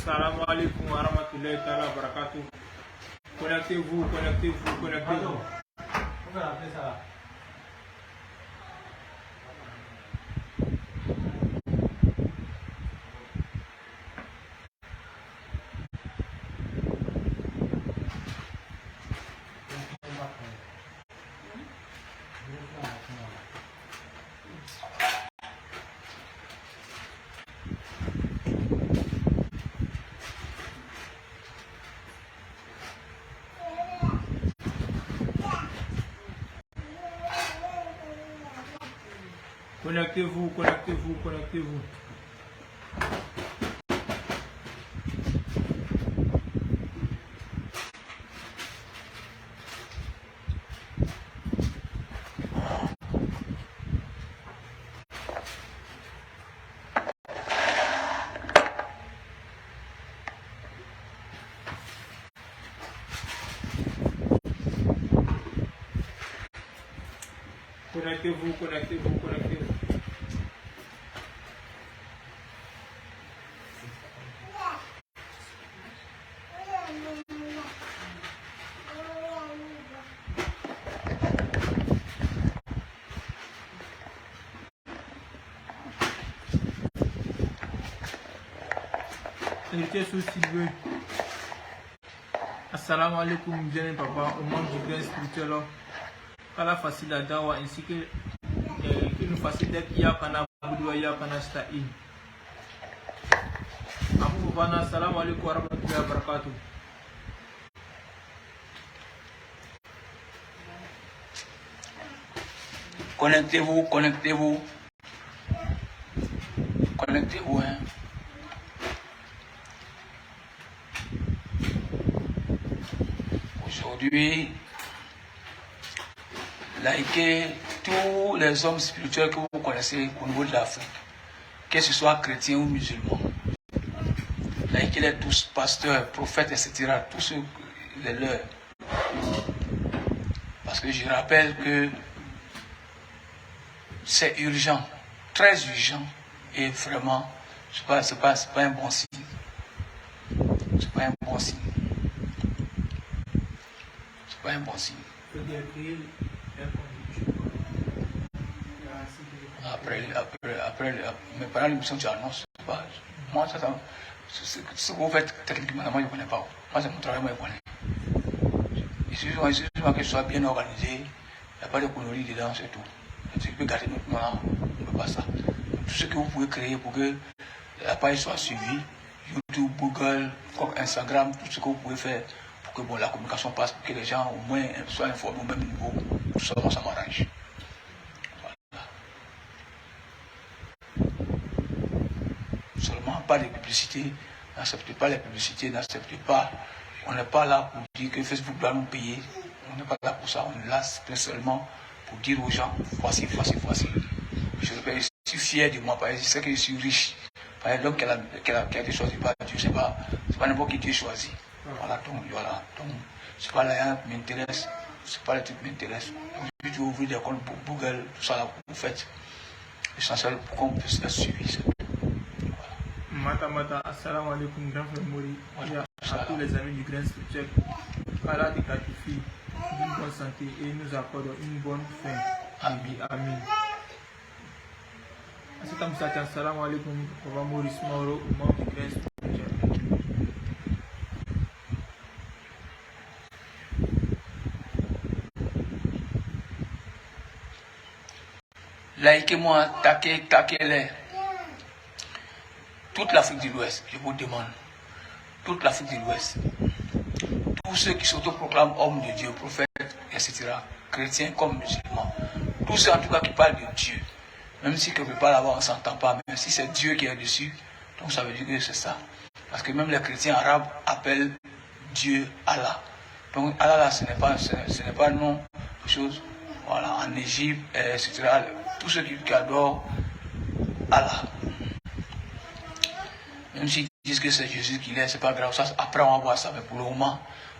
Assalamu alaikum wa rahmatullahi wa barakatuh. Connectez-vous, connectez-vous, connectez-vous. Connectez-vous, connectez-vous, connectez-vous. Connectez-vous, connectez-vous, connectez-vous. Invitez sous Sylvain. Assalamu alaikum, bien papa, au monde du grain spirituel. Kala facile à dawa ainsi que nous facilite Yakana Boudoua Yakana Stain. Abu Bana, assalamu alaikum wa rahmatullahi wa barakatuh. Connectez-vous, connectez-vous. Connectez-vous, hein. Aujourd'hui, likez tous les hommes spirituels que vous connaissez au niveau de l'Afrique, que ce soit chrétiens ou musulmans. Likez-les tous, pasteurs, prophètes, etc. Tous ceux, les leurs. Parce que je rappelle que c'est urgent, très urgent, et vraiment, c'est pas un bon signe. C'est pas un bon signe. C'est pas un bon signe. Après, mais pendant l'émission, tu annonces. Moi, ce que vous faites techniquement, moi, je ne connais pas. Moi, c'est mon travail, moi, je connais. Il suffit que ce soit bien organisé, il n'y a pas de conneries dedans, c'est tout. Tu peux garder notre nom là, on ne peut pas ça. Tout ce que vous pouvez créer pour que la page soit suivie, YouTube, Google, Instagram, tout ce que vous pouvez faire pour que bon, la communication passe, pour que les gens au moins soient informés au même niveau, tout ça, ça m'arrange. Seulement pas de publicité, n'acceptez pas les publicités, n'acceptez pas. On n'est pas là pour dire que Facebook doit nous payer. On n'est pas là pour ça, on est là seulement pour dire aux gens, voici. Je suis fier de moi, parce que je sais que je suis riche. L'homme qui a été choisi par Dieu, c'est pas n'importe qui Dieu choisit. Voilà, donc c'est pas là qui m'intéresse, c'est pas les trucs qui m'intéressent. Je vais ouvrir des comptes pour Google, tout ça là que vous faites. L'essentiel pour qu'on puisse être suivi. Mata, assalamu alaikum, grand frère Mori. À tous les amis du grain spirituel, Allah te gratifie d'une bonne santé et nous accorde une bonne fin. Amin. Assalamu alaikum, Papa Maurice Mauro, au monde du grain spirituel. Likez-moi, taquez-les. Toute l'Afrique de l'Ouest, je vous demande. Toute l'Afrique de l'Ouest. Tous ceux qui s'autoproclament hommes de Dieu, prophètes, etc. Chrétiens comme musulmans. Tous ceux en tout cas qui parlent de Dieu. Même si quelque part là-bas on ne s'entend pas, mais si c'est Dieu qui est dessus, donc ça veut dire que c'est ça. Parce que même les chrétiens arabes appellent Dieu Allah. Donc Allah là, ce n'est pas non chose. Voilà, en Égypte, etc. Tous ceux qui adorent Allah. Même s'ils disent que c'est Jésus qui l'est, c'est pas grave. Ça, après on va voir ça, mais pour le moment,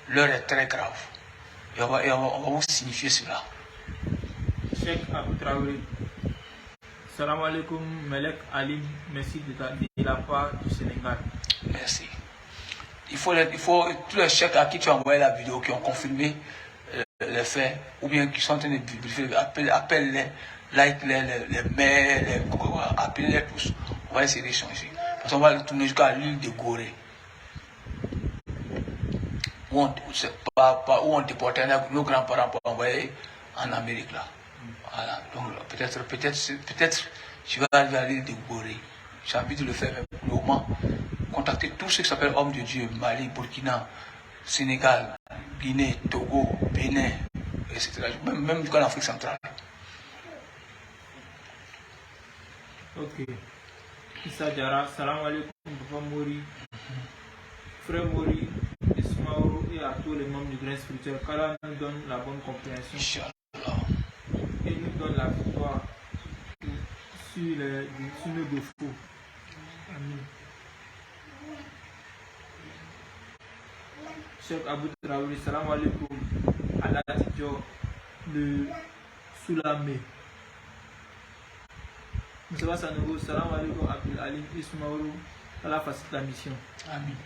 l'heure est très grave. Et on va vous signifier cela. Cheikh Abou Traoré. Salam alaikum, Melek Alim. Merci de la part du Sénégal. Merci. il faut tous les chèques à qui tu as envoyé la vidéo, qui ont confirmé les faits, ou bien qui sont en train de briefer, appelle-les, like-les, les mails, appelle-les tous. On va essayer d'échanger. Parce qu'on va le tourner jusqu'à l'île de Gorée. Où on déportait nos grands-parents pour envoyer en Amérique là. Voilà. Donc peut-être je vais arriver à l'île de Gorée. J'ai envie de le faire, mais pour le moment, contacter tous ceux qui s'appellent hommes de Dieu, Mali, Burkina, Sénégal, Guinée, Togo, Bénin, etc. Même jusqu'en Afrique centrale. Ok. Issa Diarra, salam alaikum, Papa Mori, frère Mori, Ismaoro et à tous les membres du grain spirituel. Qu'Allah nous donne la bonne compréhension. Inch'Allah. Et nous donne la victoire sur nos défauts. Amen. Cheikh Abou Traoré, salam alaikum, Allah Tidjo, le Soulamé. Moussa Sanogo, salam alaikum, Abdul Alim Ismaoulou, Allah facilite la mission. Amen.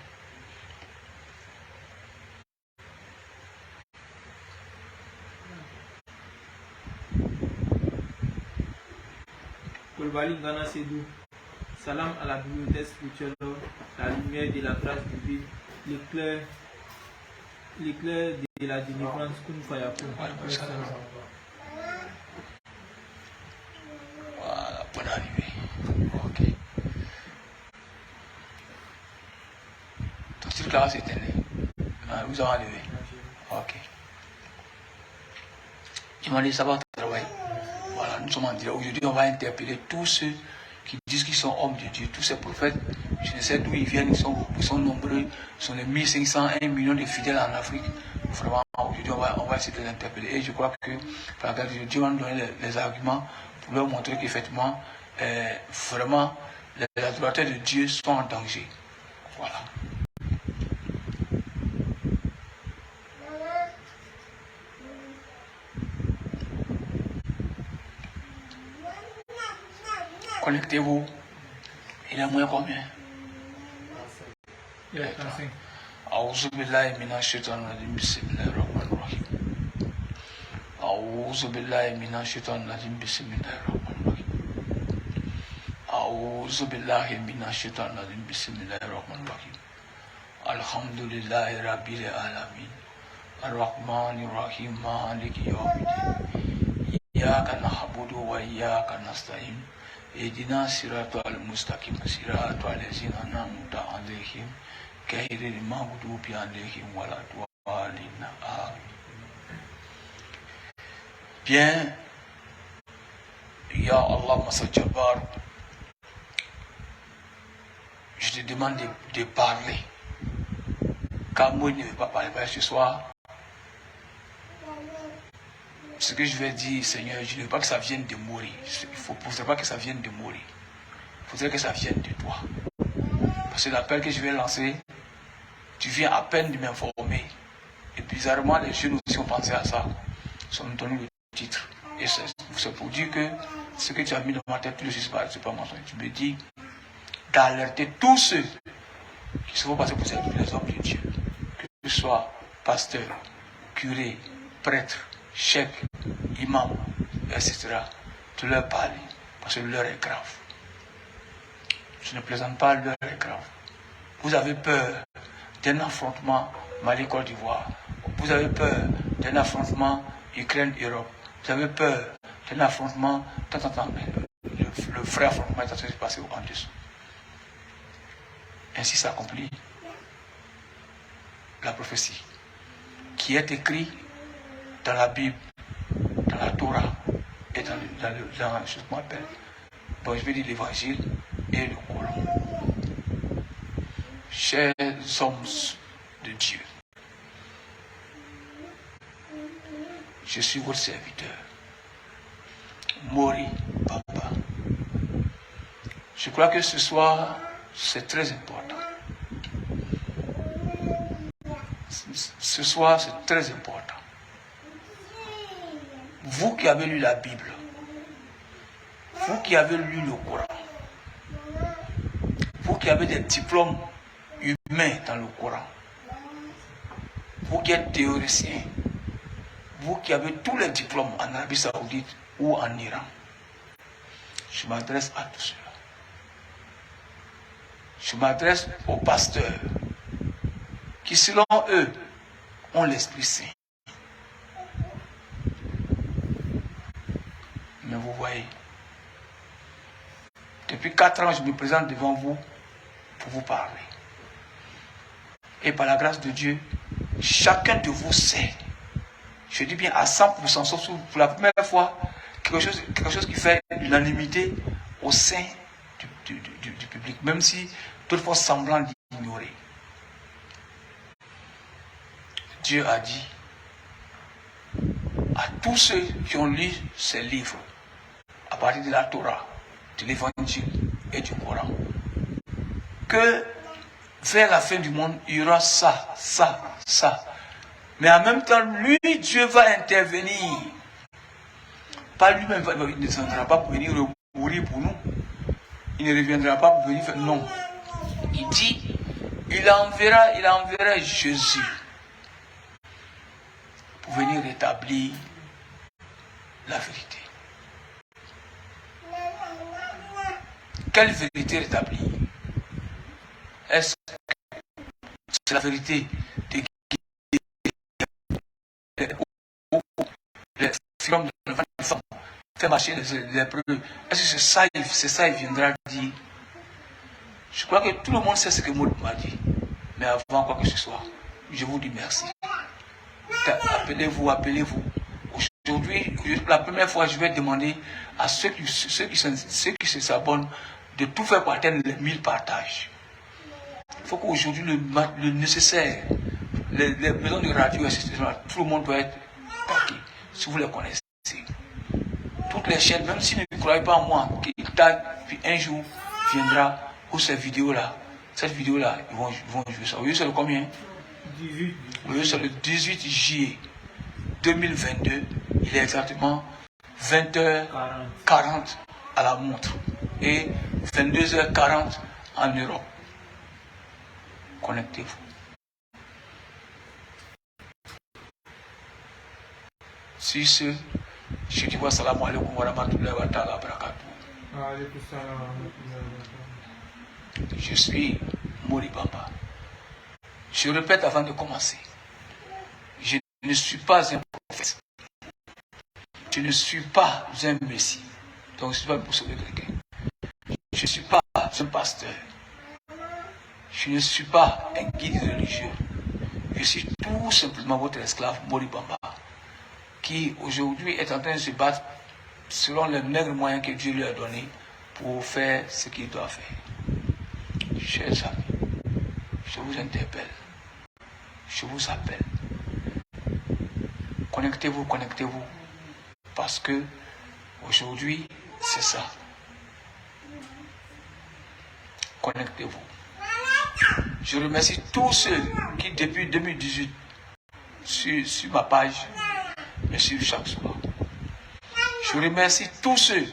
Kolbali Ngana Sedou, salam à la bibliothèque spirituelle, la lumière de la grâce divine, l'éclair de la délivrance que nous faisons. Voilà, bonne arrivée. Ok. Ton truc là, c'est né. Vous avez arrivé. Ok. Tu m'as dit ça va travailler. Voilà, nous sommes en direct. Aujourd'hui, on va interpeller tous ceux qui disent qu'ils sont hommes de Dieu, tous ces prophètes. Je ne sais d'où ils viennent, ils sont nombreux. Ils sont les 1500, 1 million de fidèles en Afrique. Vraiment, aujourd'hui, on va essayer de les interpeller. Et je crois que, par la grâce de Dieu, Dieu va nous donner les arguments pour leur montrer qu'effectivement, vraiment, les adorateurs de Dieu sont en danger. Voilà. Connectez-vous. Il est moins combien? Il est 35. أعوذ بالله من الشيطان الرجيم بسم الله الرحمن الرحيم أعوذ بالله من الشيطان الرجيم بسم الله الرحمن الرحيم أعوذ بالله من الشيطان الرجيم بسم الله الرحمن الرحيم الحمد لله رب العالمين الرحمن الرحيم مالك يوم الدين إياك نعبد وإياك نستعين اهدنا الصراط المستقيم صراط الذين أنعمت عليهم غير المغضوب عليهم ولا الضالين. Bien, Ya Allah Massa Jabbar, je te demande de parler. Car moi, je ne vais pas parler ce soir. Ce que je vais dire, Seigneur, je ne veux pas que ça vienne de mourir. Il ne faudrait pas que ça vienne de mourir. Il faudrait que ça vienne de toi. Parce que l'appel que je vais lancer, tu viens à peine de m'informer. Et bizarrement, les jeunes aussi ont pensé à ça. Ils ont donné le titre. Et c'est pour dire que ce que tu as mis dans ma tête, c'est pas mentionné. Tu me dis d'alerter tous ceux qui se font passer pour les hommes de Dieu. Que ce soit pasteur, curé, prêtre, chef, imam, etc. De leur parler. Parce que l'heure est grave. Je ne plaisante pas, l'heure est grave. Vous avez peur d'un affrontement Mali-Côte d'Ivoire. Vous avez peur d'un affrontement Ukraine-Europe. Vous avez peur d'un affrontement. Le vrai affrontement est en train de se passer en dessous. Ainsi s'accomplit la prophétie qui est écrite dans la Bible, dans la Torah et dans ce qu'on appelle, bon, je vais dire l'évangile et le Coran. Chers hommes de Dieu, je suis votre serviteur, Mori Bamba. Je crois que ce soir, c'est très important. Ce soir, c'est très important. Vous qui avez lu la Bible, vous qui avez lu le Coran, vous qui avez des diplômes humain dans le Coran, vous qui êtes théoricien, vous qui avez tous les diplômes en Arabie Saoudite ou en Iran, je m'adresse à tous ceux-là. Je m'adresse aux pasteurs qui, selon eux, ont l'Esprit Saint. Mais vous voyez, depuis 4 ans, je me présente devant vous pour vous parler. Et par la grâce de Dieu, chacun de vous sait, je dis bien à 100%, sauf pour la première fois, quelque chose qui fait l'unanimité au sein du public, même si d'autres font semblant d'ignorer. Dieu a dit à tous ceux qui ont lu ces livres, à partir de la Torah, de l'Évangile et du Coran, que vers la fin du monde, il y aura ça. Mais en même temps, lui, Dieu va intervenir. Pas lui-même, il ne descendra pas pour venir mourir pour nous. Il ne reviendra pas pour venir faire. Non. Il dit, il enverra Jésus pour venir rétablir la vérité. Quelle vérité rétablir? Est-ce que c'est la vérité de les films de la femme, faire marcher les preuves? Est-ce que c'est ça il viendra dire? Je crois que tout le monde sait ce que Maud m'a dit. Mais avant quoi que ce soit, je vous dis merci. Appelez-vous. Aujourd'hui, la première fois, je vais demander à ceux qui s'abonnent de tout faire pour atteindre les 1000 partages. Il faut qu'aujourd'hui, le nécessaire, les maisons de radio, etc., tout le monde doit être paqué, si vous les connaissez. Toutes les chaînes, même s'ils ne croient pas en moi, qu'ils taguent, puis un jour viendra où cette vidéo-là, ils vont jouer ça. Vous voyez, c'est le combien? 18. Vous voyez, c'est le 18 juillet 2022. Il est exactement 20h40 à la montre et 22h40 en Europe. Connectez-vous. Si ceux qui voient salam alaikum wa rahmatullahi wa ta'ala barakatuh. Je suis Mori Bamba. Je répète avant de commencer. Je ne suis pas un prophète. Je ne suis pas un messie. Donc je ne suis pas pour sauver quelqu'un. Je ne suis pas un pasteur. Je ne suis pas un guide religieux. Je suis tout simplement votre esclave Mori Bamba, qui aujourd'hui est en train de se battre selon les maigres moyens que Dieu lui a donnés pour faire ce qu'il doit faire. Chers amis, je vous interpelle, je vous appelle. Connectez-vous, parce que aujourd'hui, c'est ça. Connectez-vous. Je remercie tous ceux qui, depuis 2018, sur ma page, me suivent chaque soir. Je remercie tous ceux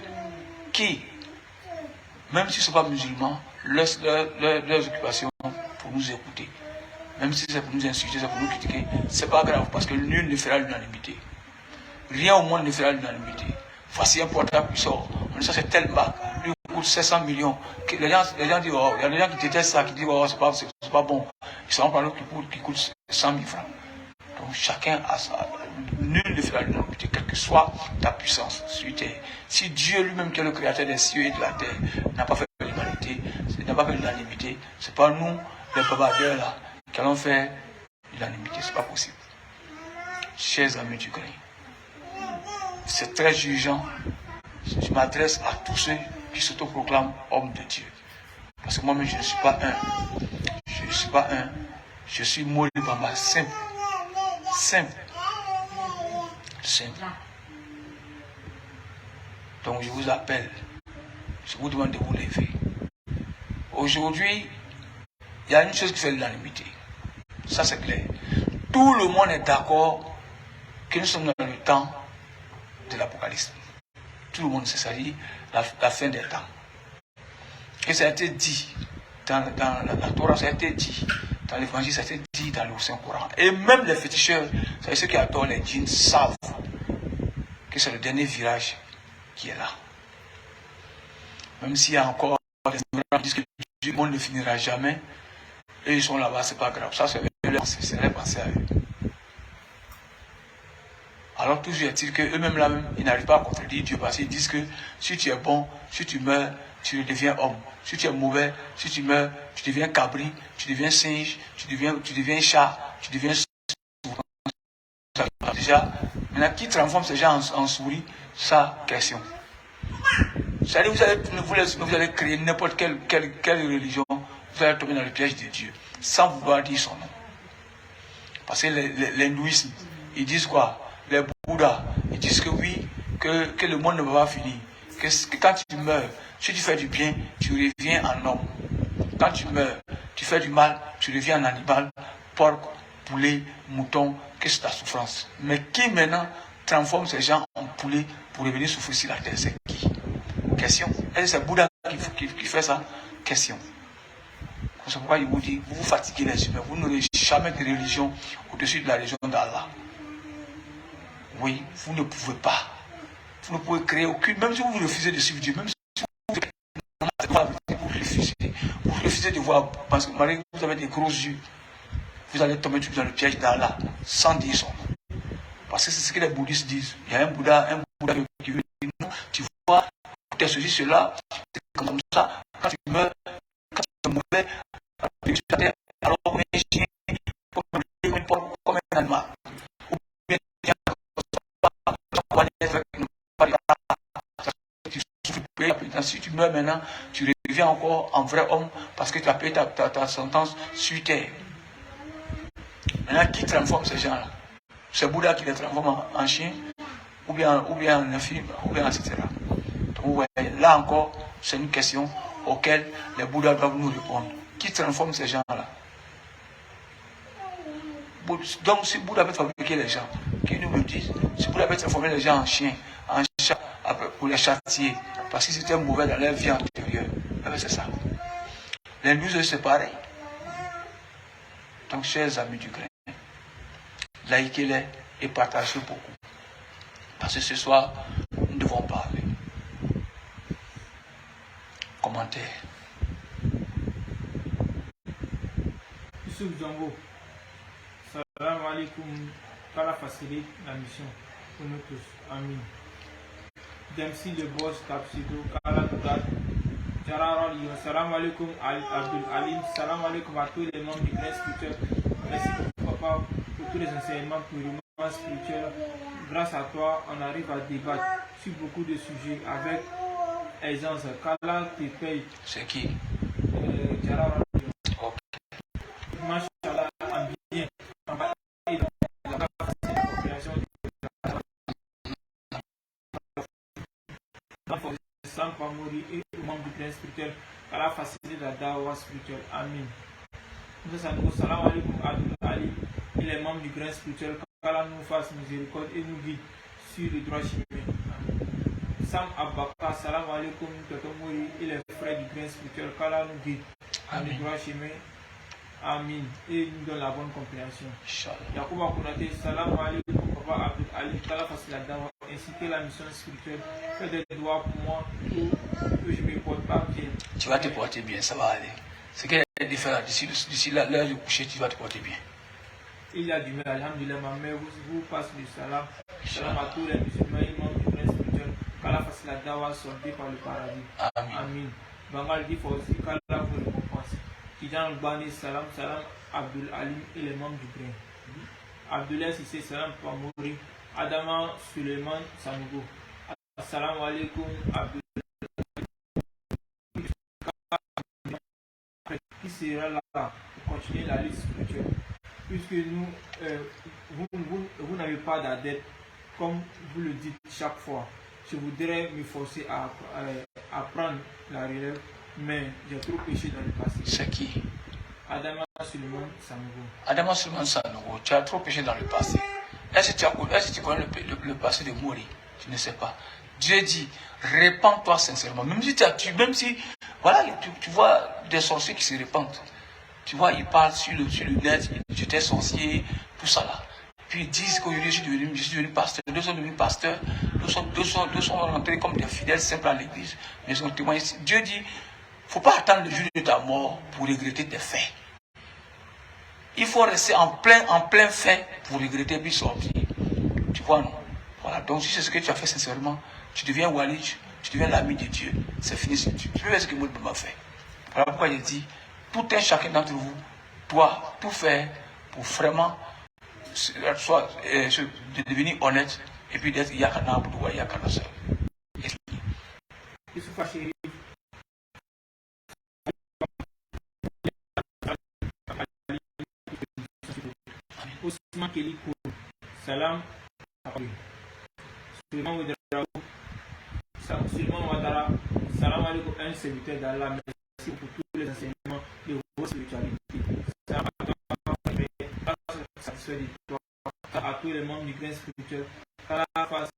qui, même s'ils ne sont pas musulmans, laissent leurs occupations pour nous écouter. Même si c'est pour nous insulter, c'est pour nous critiquer, c'est pas grave, parce que nul ne fera l'unanimité. Rien au monde ne fera l'unanimité. Voici un portable qui sort. On dit ça, c'est tel marque. Lui coûte 700 millions. Les gens disent, oh, il y a des gens qui détestent ça, qui disent, oh, c'est pas bon. Ils s'en prennent l'autre qui coûte 100 000 francs. Donc chacun a ça. Nul ne fera l'unanimité, quelle que soit ta puissance sur terre. Si Dieu lui-même, qui est le créateur des cieux et de la terre, n'a pas fait l'humanité, n'a pas fait l'unanimité, c'est pas nous, les babadeurs là, qui allons faire l'unanimité. C'est pas possible. Chers amis du Christ, c'est très jugeant. Je m'adresse à tous ceux qui s'autoproclament hommes de Dieu. Parce que moi-même, je ne suis pas un. Je ne suis pas un. Je suis Mori Bamba, simple. Donc je vous appelle. Je vous demande de vous lever. Aujourd'hui, il y a une chose qui fait l'unanimité. Ça, c'est clair. Tout le monde est d'accord que nous sommes dans le temps de l'Apocalypse. Tout le monde sait ça, dit la fin des temps. Et ça a été dit dans la Torah, ça a été dit. Dans l'évangile, ça a été dit dans le Saint-Coran. Et même les féticheurs, c'est ceux qui adorent les djinns, savent que c'est le dernier virage qui est là. Même s'il y a encore des gens qui disent que le monde ne finira jamais, et ils sont là-bas, c'est pas grave. Ça, c'est leur pensée à eux. Alors, toujours est-il qu'eux-mêmes là-même, ils n'arrivent pas à contredire Dieu parce qu'ils disent que si tu es bon, si tu meurs, tu deviens homme. Si tu es mauvais, si tu meurs, tu deviens cabri, tu deviens singe, tu deviens chat, tu deviens souris. Déjà, maintenant, qui transforme ces gens en souris? Ça, question. C'est-à-dire, vous allez créer n'importe quelle religion, vous allez tomber dans le piège de Dieu, sans vouloir dire son nom. Parce que l'hindouisme, ils disent quoi? Les Bouddhas, ils disent que oui, que le monde ne va pas finir. Que quand tu meurs, si tu fais du bien, tu reviens en homme. Quand tu meurs, tu fais du mal, tu reviens en animal, porc, poulet, mouton, que c'est ta souffrance. Mais qui maintenant transforme ces gens en poulet pour revenir souffrir sur la terre? C'est qui? Question. Est-ce que c'est Bouddha qui fait ça? Question. C'est pourquoi il vous dit, vous vous fatiguez les humains, vous n'aurez jamais de religion au-dessus de la religion d'Allah. Oui, vous ne pouvez pas. Vous ne pouvez créer aucune, même si vous refusez de suivre Dieu, même si vous refusez de voir, parce que malgré que vous avez des gros yeux, vous allez tomber dans le piège d'Allah, sans dire son nom. Parce que c'est ce que les bouddhistes disent. Il y a un Bouddha qui veut dire, non, tu vois, tu es ceci, cela, c'est comme ça, quand tu meurs, quand tu es mauvais, alors comme un chien, comme un animal. Si tu meurs maintenant, tu reviens encore en vrai homme parce que tu as payé ta sentence sur terre. Maintenant, qui transforme ces gens-là? C'est Bouddha qui les transforme en chien, ou bien en infime, ou bien etc. Donc, ouais, là encore, c'est une question auquel les Bouddhas doivent nous répondre. Qui transforme ces gens-là? Donc, si Bouddha peut fabriquer les gens, qui nous le disent, si Bouddha peut transformer les gens en chiens, en chats, pour les châtier, parce qu'ils étaient mauvais dans leur vie antérieure, c'est ça. Les muses, c'est pareil. Donc, chers amis du grain, likez-les et partagez beaucoup. Parce que ce soir, nous devons parler. Commentaire. Yusuf Django. Salam alaikum. Qu'Allah facilite la mission pour nous tous. Amin. Dempsey le boss Tapsido. Qu'Allah nous garde. Jarara Lyon. Salam alaikum Abdul Alim. Salam alaikum à tous les membres du Grain Spirituel. Merci papa pour tous les enseignements purement spirituels. Grâce à toi, on arrive à débattre sur beaucoup de sujets avec aisance. Qu'Allah te paye. C'est qui? Jarara Lyon. Ok. Machallah, en bien. Sans pas mourir et au membre du Grain Spirituel, qu'Allah facilite la dawa spirituelle. Amin. Salam alaikum Abdul Ali et les membres du Grain Spirituel, qu'Allah nous fasse miséricorde et nous guide sur le droit chemin. Sam Abaka, salam alaikum Toto Mouri et les frères du Grain Spirituel, qu'Allah nous guide sur le droit chemin. Amin. Et nous donne la bonne compréhension. Yacouba Kounate, salam alaikum Papa Abdul Ali, qu'Allah fasse la dawa, inciter la mission spirituelle, fais des doigts pour moi que je ne me porte pas bien. Tu vas te porter bien, ça va aller. C'est qu'il y a des différences. D'ici l'heure du coucher, tu vas te porter bien. Il y a du mal, alhamdulillah, ma mère vous passe le salam. Salam à tous les musulmans et membres du Grain Spirituel, qu'Allah fasse la dawa sortie par le paradis. Amin. Amin. Bangal dit aussi qu'Allah vous récompense. Kijan Bani, salam, salam, Abdul Alim et les membres du Grain. Abdullah Sissé, salam, Pamouri. Adama Suleiman Sanogo. Assalamu alaikum Abdul. Qui sera là pour continuer la liste spirituelle? Puisque nous, vous n'avez pas d'adepte, comme vous le dites chaque fois. Je voudrais me forcer à prendre la relève, mais j'ai trop péché dans le passé. C'est qui? Adama Suleiman Sanogo. Adama Suleiman Sanogo, tu as trop péché dans le passé. Est-ce que tu connais le passé de Mouri? Tu ne sais pas. Dieu dit, répands-toi sincèrement. Même si même si, voilà, tu vois des sorciers qui se répandent. Tu vois, ils parlent sur le net, j'étais sorcier, tout ça là. Puis ils disent qu'aujourd'hui je suis devenu pasteur, deux sont devenus pasteurs, deux sont rentrés comme des fidèles simples à l'église. Mais ils ont témoigné. Dieu dit, il ne faut pas attendre le jour de ta mort pour regretter tes faits. Il faut rester en plein fait pour regretter puis sortir. Tu vois, non? Voilà, donc si c'est ce que tu as fait sincèrement, tu deviens Walid, tu deviens l'ami de Dieu. C'est fini, tu peux faire ce que moi m'a fait. Voilà pourquoi il dit, tout un chacun d'entre vous doit tout faire pour vraiment de devenir honnête et puis d'être Yakana Boudoua, Yakana seul. Ousmane Kelly Salam Suleiman Ouattara, Salam alaikum, un serviteur d'Allah, merci pour tous les enseignements de votre spiritualité. Salam alaikum, satisfait de toi, à tous les membres du grain spirituel, à la face,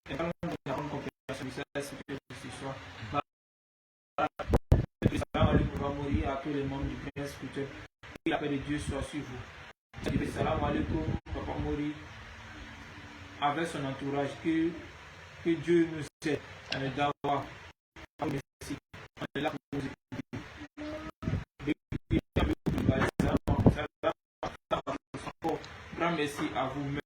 et parlons de la bonne compréhension du service spirituel de ce soir. Salam alaikum, va mourir à tous les membres du grain spirituel, que la paix de Dieu soit sur vous. Salam alaikum, Papa Mori, avec son entourage, que Dieu nous aide à le dawa. Merci. On est là pour vous écouter. Grand merci à vous-même.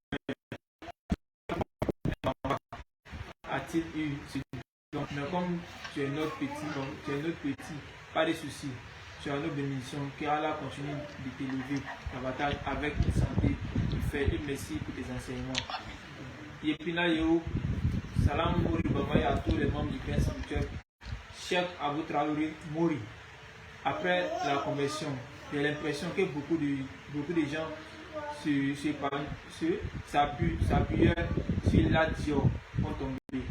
A-t-il eu donc, mais comme tu es notre petit, pas de soucis. Tu as notre bénédiction, que Allah continue de t'élever davantage avec une santé, il fait et merci pour tes enseignements. Yepina Yeo, Salam Mouri Babaye à tous les membres du grain spirituel. Cheikh Abou Traoré Mouri. Après la conversion, j'ai l'impression que beaucoup de gens s'appuient sur la Dior vont tomber.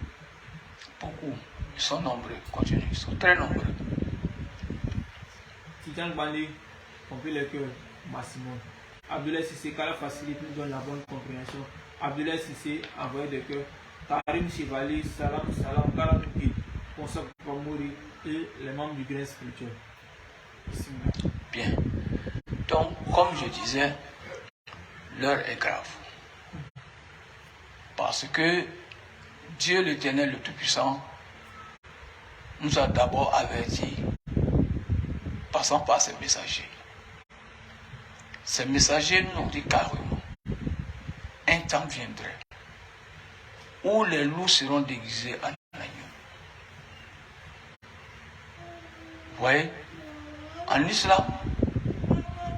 Beaucoup, ils sont nombreux, continue, ils sont très nombreux. Tijan Bani, compris le cœur, Massimon. Abdoulaye Sissé, qu'Allah facilite, nous donne la bonne compréhension. Abdoulaye Sissé, envoyé de cœur. Karim Chevalier, Salam, qu'Allah nous guide. Consacre pour mourir et les membres du grain spirituel. Bien. Donc, comme je disais, l'heure est grave. Parce que Dieu l'Éternel, le Tout-Puissant, nous a d'abord avertis, passant par ses messagers. Ces messagers nous ont dit carrément, un temps viendrait où les loups seront déguisés en agneaux. Vous voyez, en islam,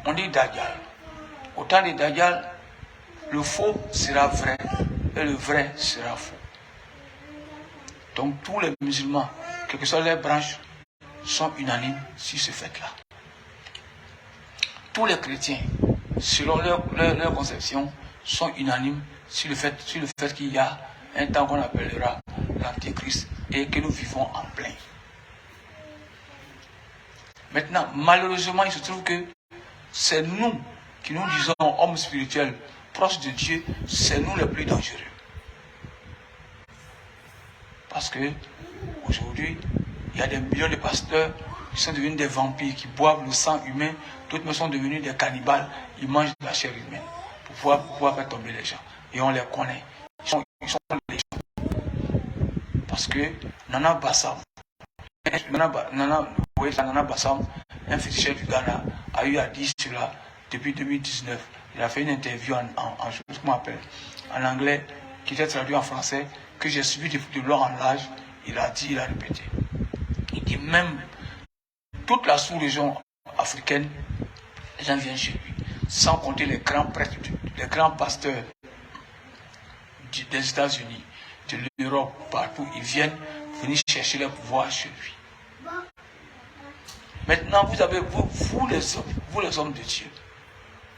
on dit Dajjal. Au temps de Dajjal, le faux sera vrai et le vrai sera faux. Donc tous les musulmans, quelles que soient les branches, sont unanimes sur ce fait-là. Tous les chrétiens, selon leur conception, sont unanimes sur le fait qu'il y a un temps qu'on appellera l'Antéchrist et que nous vivons en plein. Maintenant, malheureusement, il se trouve que c'est nous qui nous disons hommes spirituels, proches de Dieu, c'est nous les plus dangereux. Parce que aujourd'hui, il y a des millions de pasteurs qui sont devenus des vampires, qui boivent le sang humain, d'autres sont devenus des cannibales, ils mangent de la chair humaine pour pouvoir faire tomber les gens. Et on les connaît. Ils sont les gens. Parce que Nana Bassam, Nana Bassam, un féticheur du Ghana, a eu à dire cela depuis 2019. Il a fait une interview en anglais, qui était traduit en français, que j'ai suivi de long en large. Il a dit, il a répété. Il dit même toute la sous-région africaine, les gens viennent chez lui, sans compter les grands prêtres, les grands pasteurs des États-Unis, de l'Europe, partout, ils viennent venir chercher leur pouvoir chez lui. Maintenant, vous avez, vous les hommes de Dieu,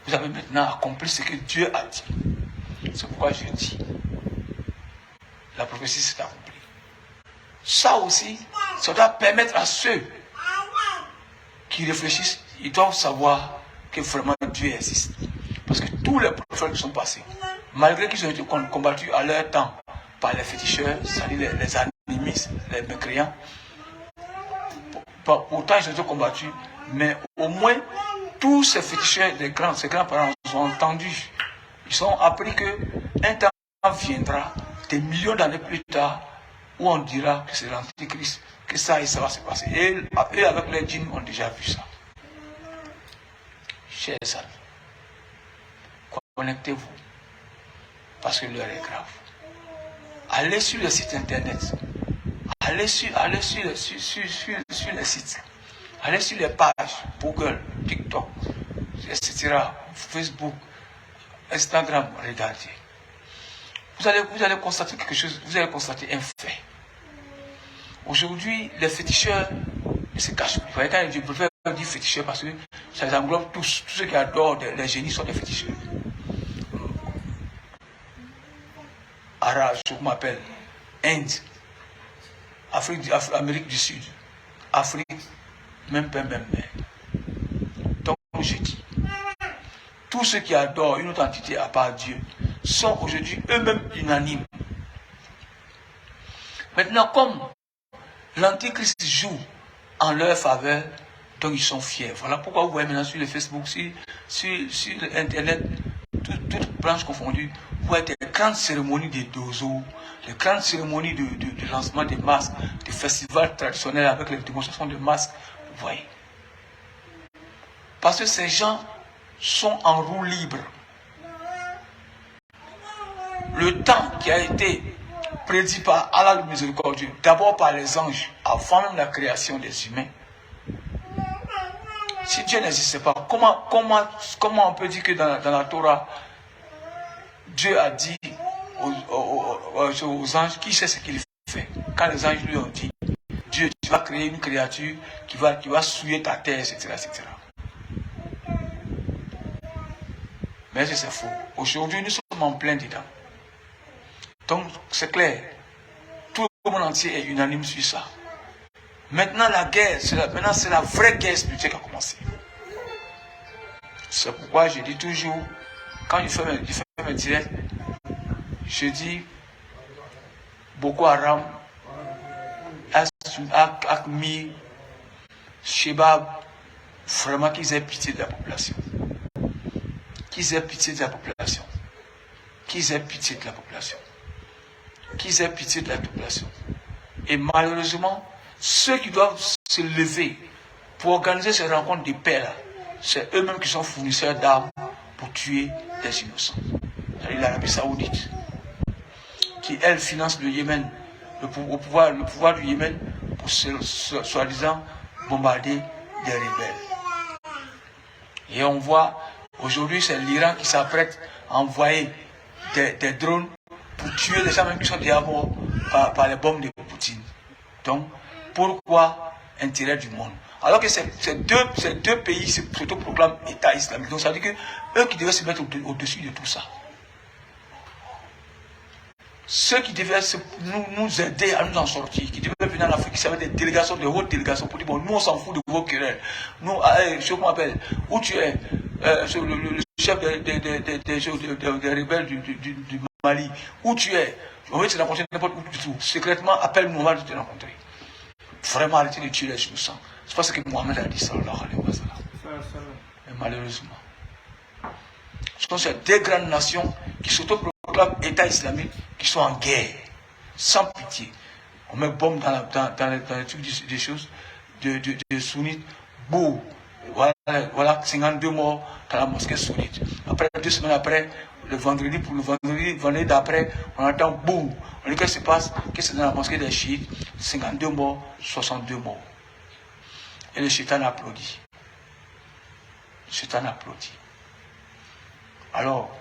vous avez maintenant accompli ce que Dieu a dit. C'est pourquoi je dis, la prophétie s'est accomplie. Ça aussi, ça doit permettre à ceux qui réfléchissent, ils doivent savoir que vraiment Dieu existe. Parce que tous les prophètes qui sont passés, malgré qu'ils ont été combattus à leur temps par les féticheurs, c'est-à-dire les animistes, les mécréants. Pourtant, ils ont été combattus, mais au moins, tous ces féticheurs, ces grands-parents ont entendu. Ils ont appris qu'un temps viendra, des millions d'années plus tard, où on dira que c'est l'Antichrist, que ça et ça va se passer. Et eux, avec les djinns, ont déjà vu ça. Chers amis, connectez-vous, parce que l'heure est grave. Allez sur le site internet, allez sur les sites, allez sur les pages Google, TikTok, etc., Facebook, Instagram, regardez. Vous allez constater quelque chose, vous allez constater un fait. Aujourd'hui, les féticheurs ne se cachent plus. Quand je préfère dire féticheurs parce que ça les englobe tous. Tous ceux qui adorent les génies sont des féticheurs. Arabe, ce qu'on appelle Inde, Amérique du Sud, Afrique, même. Donc, je dis, tous ceux qui adorent une autre entité à part Dieu sont aujourd'hui eux-mêmes unanimes. Maintenant, comme l'Antichrist joue en leur faveur, donc ils sont fiers. Voilà pourquoi vous voyez maintenant sur le Facebook, sur Internet, toutes branches confondues, vous voyez des grandes cérémonies de dozo, des grandes cérémonies de lancement des masques, des festivals traditionnels avec les démonstrations de masques, vous voyez. Parce que ces gens sont en roue libre. Le temps qui a été prédit par Allah le miséricordieux, d'abord par les anges, avant même la création des humains. Si Dieu n'existait pas, comment on peut dire que dans la Torah, Dieu a dit aux anges, qui sait ce qu'il fait? Quand les anges lui ont dit, Dieu, tu vas créer une créature qui va souiller ta terre, etc. Mais c'est faux. Aujourd'hui, nous sommes en plein dedans. Donc, c'est clair. Tout le monde entier est unanime sur ça. Maintenant, la guerre, c'est la vraie guerre spirituelle qui a commencé. C'est pourquoi je dis toujours, quand je fais mes directs, je dis, Boko Haram, Akmi, Shebab, vraiment qu'ils aient pitié de la population. Qu'ils aient pitié de la population. Qu'ils aient pitié de la population. Qu'ils aient pitié de la population. Et malheureusement, ceux qui doivent se lever pour organiser ces rencontres de paix là, c'est eux-mêmes qui sont fournisseurs d'armes pour tuer des innocents. C'est-à-dire l'Arabie Saoudite, qui elle finance le Yémen, le pouvoir du Yémen pour soi-disant bombarder des rebelles. Et on voit aujourd'hui c'est l'Iran qui s'apprête à envoyer des drones pour tuer les gens même qui sont déjà morts par les bombes de Poutine. Donc, pourquoi intérêt du monde? Alors que ces deux pays s'autoproclament État islamique. Donc, ça veut dire que eux qui devaient se mettre au-dessus de tout ça. Ceux qui devaient nous aider à nous en sortir, qui devaient venir en Afrique, qui avaient des délégations, des hautes délégations pour dire, bon, nous on s'en fout de vos querelles. Nous, je m'appelle, où tu es, le chef des rebelles du Mali, où tu es, on veut te rencontrer n'importe où du tout. Secrètement, appelle-nous, on va te rencontrer. Vraiment arrêter de tuer les innocents. C'est pas ce que Mohamed a dit, sallallahu alayhi wa sallam. Mais malheureusement, ce sont ces deux grandes nations qui s'autoproclament État islamique, qui sont en guerre, sans pitié. On met bombe dans les trucs des choses, de sunnites, boum. Voilà 52 morts dans la mosquée sunnite. Après, 2 semaines après, le vendredi d'après, on entend boum. On dit qu'est-ce qui se passe? Que c'est dans la mosquée des chiites, 52 morts, 62 morts. Et le shaitan applaudit. Le shaitan applaudit. Alors,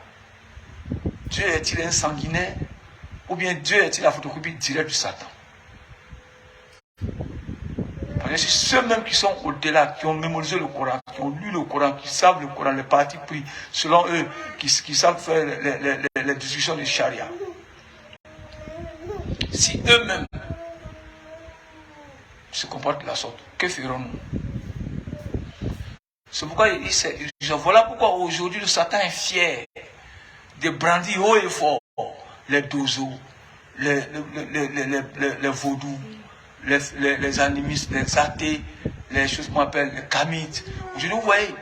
Dieu est-il un sanguinaire ou bien Dieu est-il la photocopie directe du Satan? Parce que c'est ceux-mêmes qui sont au-delà, qui ont mémorisé le Coran, qui ont lu le Coran, qui savent le Coran, les partis pris, selon eux, qui savent faire les discussions de charia. Si eux-mêmes se comportent de la sorte, que ferons-nous? C'est pourquoi il dit, voilà pourquoi aujourd'hui le Satan est fier de brandir haut et fort les dozos, les vaudous, les animistes, les athées, les choses qu'on appelle les kamites. Aujourd'hui, vous voyez,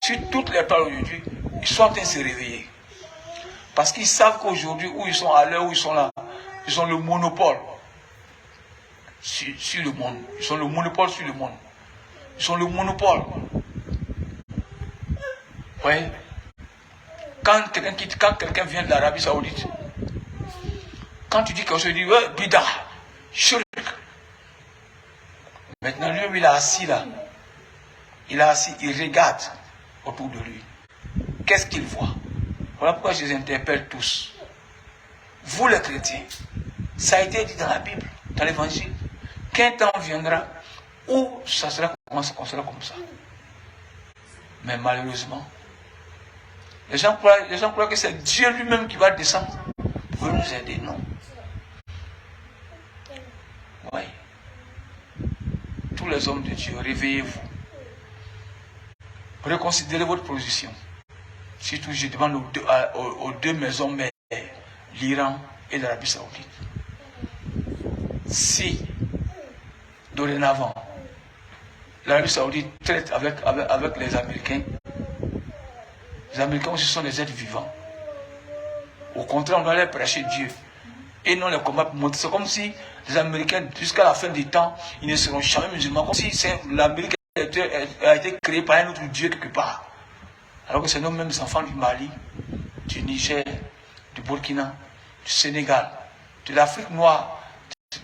sur toutes les paroles aujourd'hui, ils sont en train de se réveiller. Parce qu'ils savent qu'aujourd'hui, où ils sont à l'heure où ils sont là, ils ont le monopole sur le monde. Ils ont le monopole sur le monde. Ils ont le monopole. Vous voyez? Quand quelqu'un vient de l'Arabie Saoudite, quand tu dis quelque chose, il dit ouais, bida, shirk. Maintenant, lui, il est assis là. Il est assis, il regarde autour de lui. Qu'est-ce qu'il voit? Voilà pourquoi je les interpelle tous. Vous les chrétiens, ça a été dit dans la Bible, dans l'évangile, qu'un temps viendra où ça sera comme ça. Mais malheureusement, les gens croient que c'est Dieu lui-même qui va descendre pour nous aider. Non. Oui. Tous les hommes de Dieu, réveillez-vous. Reconsidérez votre position. Surtout, je demande aux deux maisons mères, l'Iran et l'Arabie Saoudite. Si, dorénavant, l'Arabie Saoudite traite avec les Américains aussi sont des êtres vivants. Au contraire, on doit leur prêcher Dieu. Et non les combats pour montrer. C'est comme si les Américains, jusqu'à la fin du temps, ils ne seront jamais musulmans. Comme si l'Amérique a été créée par un autre Dieu quelque part. Alors que c'est nos mêmes enfants du Mali, du Niger, du Burkina, du Sénégal, de l'Afrique noire,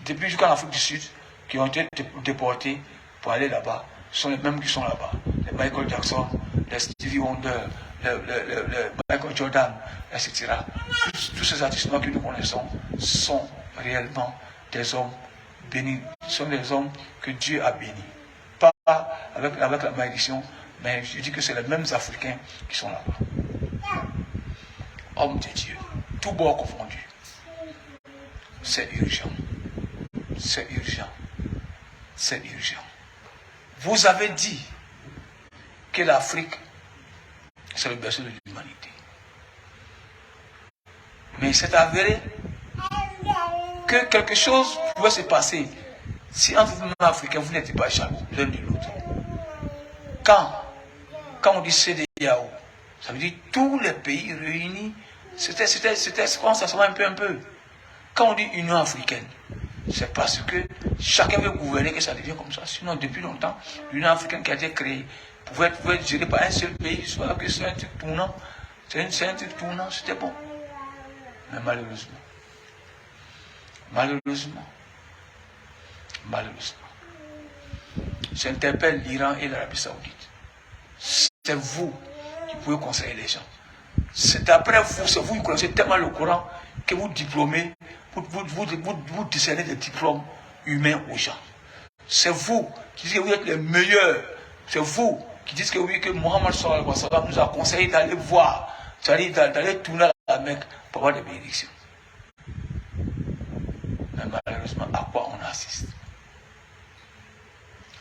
depuis jusqu'à l'Afrique du Sud, qui ont été déportés pour aller là-bas. Ce sont les mêmes qui sont là-bas. Les Michael Jackson, les Stevie Wonder, les Michael Jordan, etc. Tous ces artistes que nous connaissons sont réellement des hommes bénis. Ce sont des hommes que Dieu a bénis. Pas avec la malédiction, mais je dis que c'est les mêmes Africains qui sont là-bas. Hommes de Dieu, tout bord confondu. C'est urgent. C'est urgent. C'est urgent. Vous avez dit que l'Afrique, c'est le berceau de l'humanité. Mais c'est avéré que quelque chose pouvait se passer si entre vous, Africains, vous n'étiez pas jaloux l'un de l'autre. Quand on dit CEDEAO, ça veut dire tous les pays réunis. C'était quand ça se voit un peu. Quand on dit Union africaine, c'est parce que chacun veut gouverner que ça devient comme ça. Sinon, depuis longtemps, l'Union africaine qui a été créée pouvait être gérée par un seul pays, soit que c'est un truc tournant. C'est un truc tournant, c'était bon. Mais malheureusement, j'interpelle l'Iran et l'Arabie Saoudite. C'est vous qui pouvez conseiller les gens. C'est après vous, c'est vous qui connaissez tellement le Coran que vous diplômez, vous discernez des diplômes humains aux gens. C'est vous qui dites que vous êtes les meilleurs. C'est vous qui dites que oui, que Mohammed sallallahu alayhi wa sallam nous a conseillé d'aller voir, c'est-à-dire d'aller tourner à la Mecque pour avoir des bénédictions. Mais malheureusement, à quoi on assiste?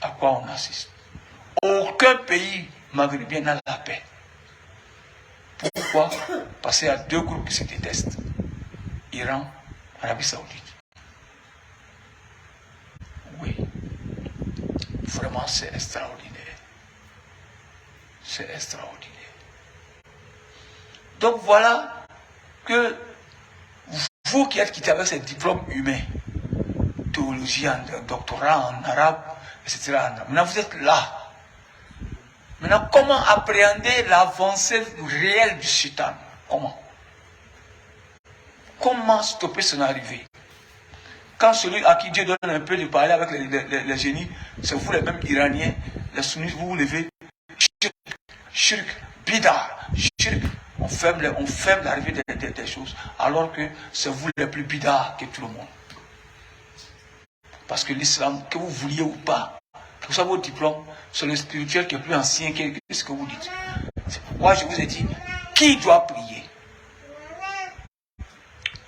À quoi on assiste? Aucun pays maghrébien n'a la paix. Pourquoi? Parce qu'il y a deux groupes qui se détestent. Iran, Arabie Saoudite. Oui. Vraiment, c'est extraordinaire. C'est extraordinaire. Donc voilà que vous qui êtes quittés avec ces diplômes humains, théologie, doctorat en arabe, etc. Maintenant vous êtes là. Maintenant, comment appréhender l'avancée réelle du Satan? Comment stopper son arrivée? Quand celui à qui Dieu donne un peu de parler avec les génies, c'est vous les mêmes Iraniens, les sunnites, vous vous levez, shirk, bida, shirk, on ferme l'arrivée des choses, alors que c'est vous les plus bida que tout le monde. Parce que l'islam, que vous vouliez ou pas, que ça vos diplômes, c'est le spirituel qui est plus ancien que ce que vous dites. C'est pourquoi je vous ai dit, qui doit prier?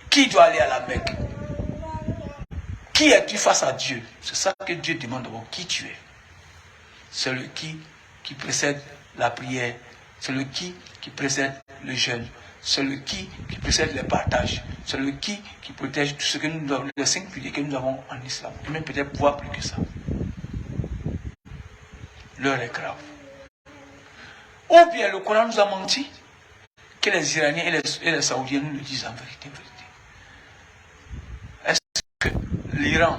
Qui doit aller à la Mecque? Qui es-tu face à Dieu? C'est ça que Dieu demande d'abord, qui tu es. C'est le qui précède la prière. C'est le qui précède le jeûne. C'est le qui précède les partages. C'est le qui protège tout ce que nous avons, les 5 piliers que nous avons en islam. Et même peut-être voir plus que ça. L'heure est grave. Ou bien le Coran nous a menti, que les Iraniens et les Saoudiens nous le disent en vérité. Est-ce que l'Iran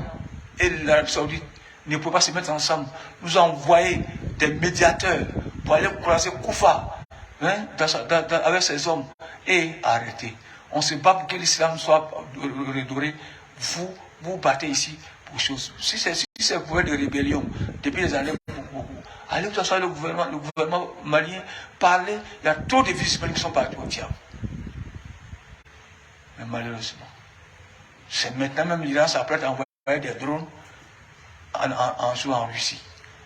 et l'Arabie Saoudite ne peuvent pas se mettre ensemble, nous envoyer des médiateurs pour aller croiser Koufa avec ses hommes et arrêter? On se bat pour que l'islam soit redoré. Vous battez ici pour choses. Si c'est pour de rébellion depuis les années, allez vous asseoir le gouvernement malien, parler. Il y a trop de visibles qui sont partis au diable. Mais malheureusement, c'est maintenant même l'Iran s'apprête à envoyer des drones en Russie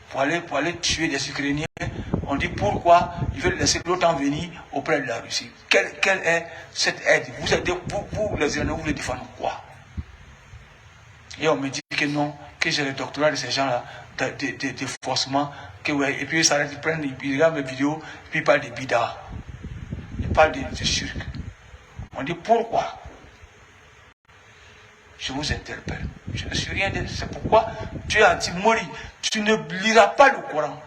pour aller tuer des Ukrainiens. On dit pourquoi ils veulent laisser l'OTAN venir auprès de la Russie. Quelle est cette aide? Vous les Iraniens, vous voulez défendre quoi? Et on me dit que non, que j'ai le doctorat de ces gens-là, de forcement, et puis ils prennent, ils regardent mes vidéos, puis ils parlent de bida. Ils parlent de shirk. On dit pourquoi? Je vous interpelle. Je ne suis rien de... C'est pourquoi Dieu a dit, Mori, tu ne liras pas le Coran.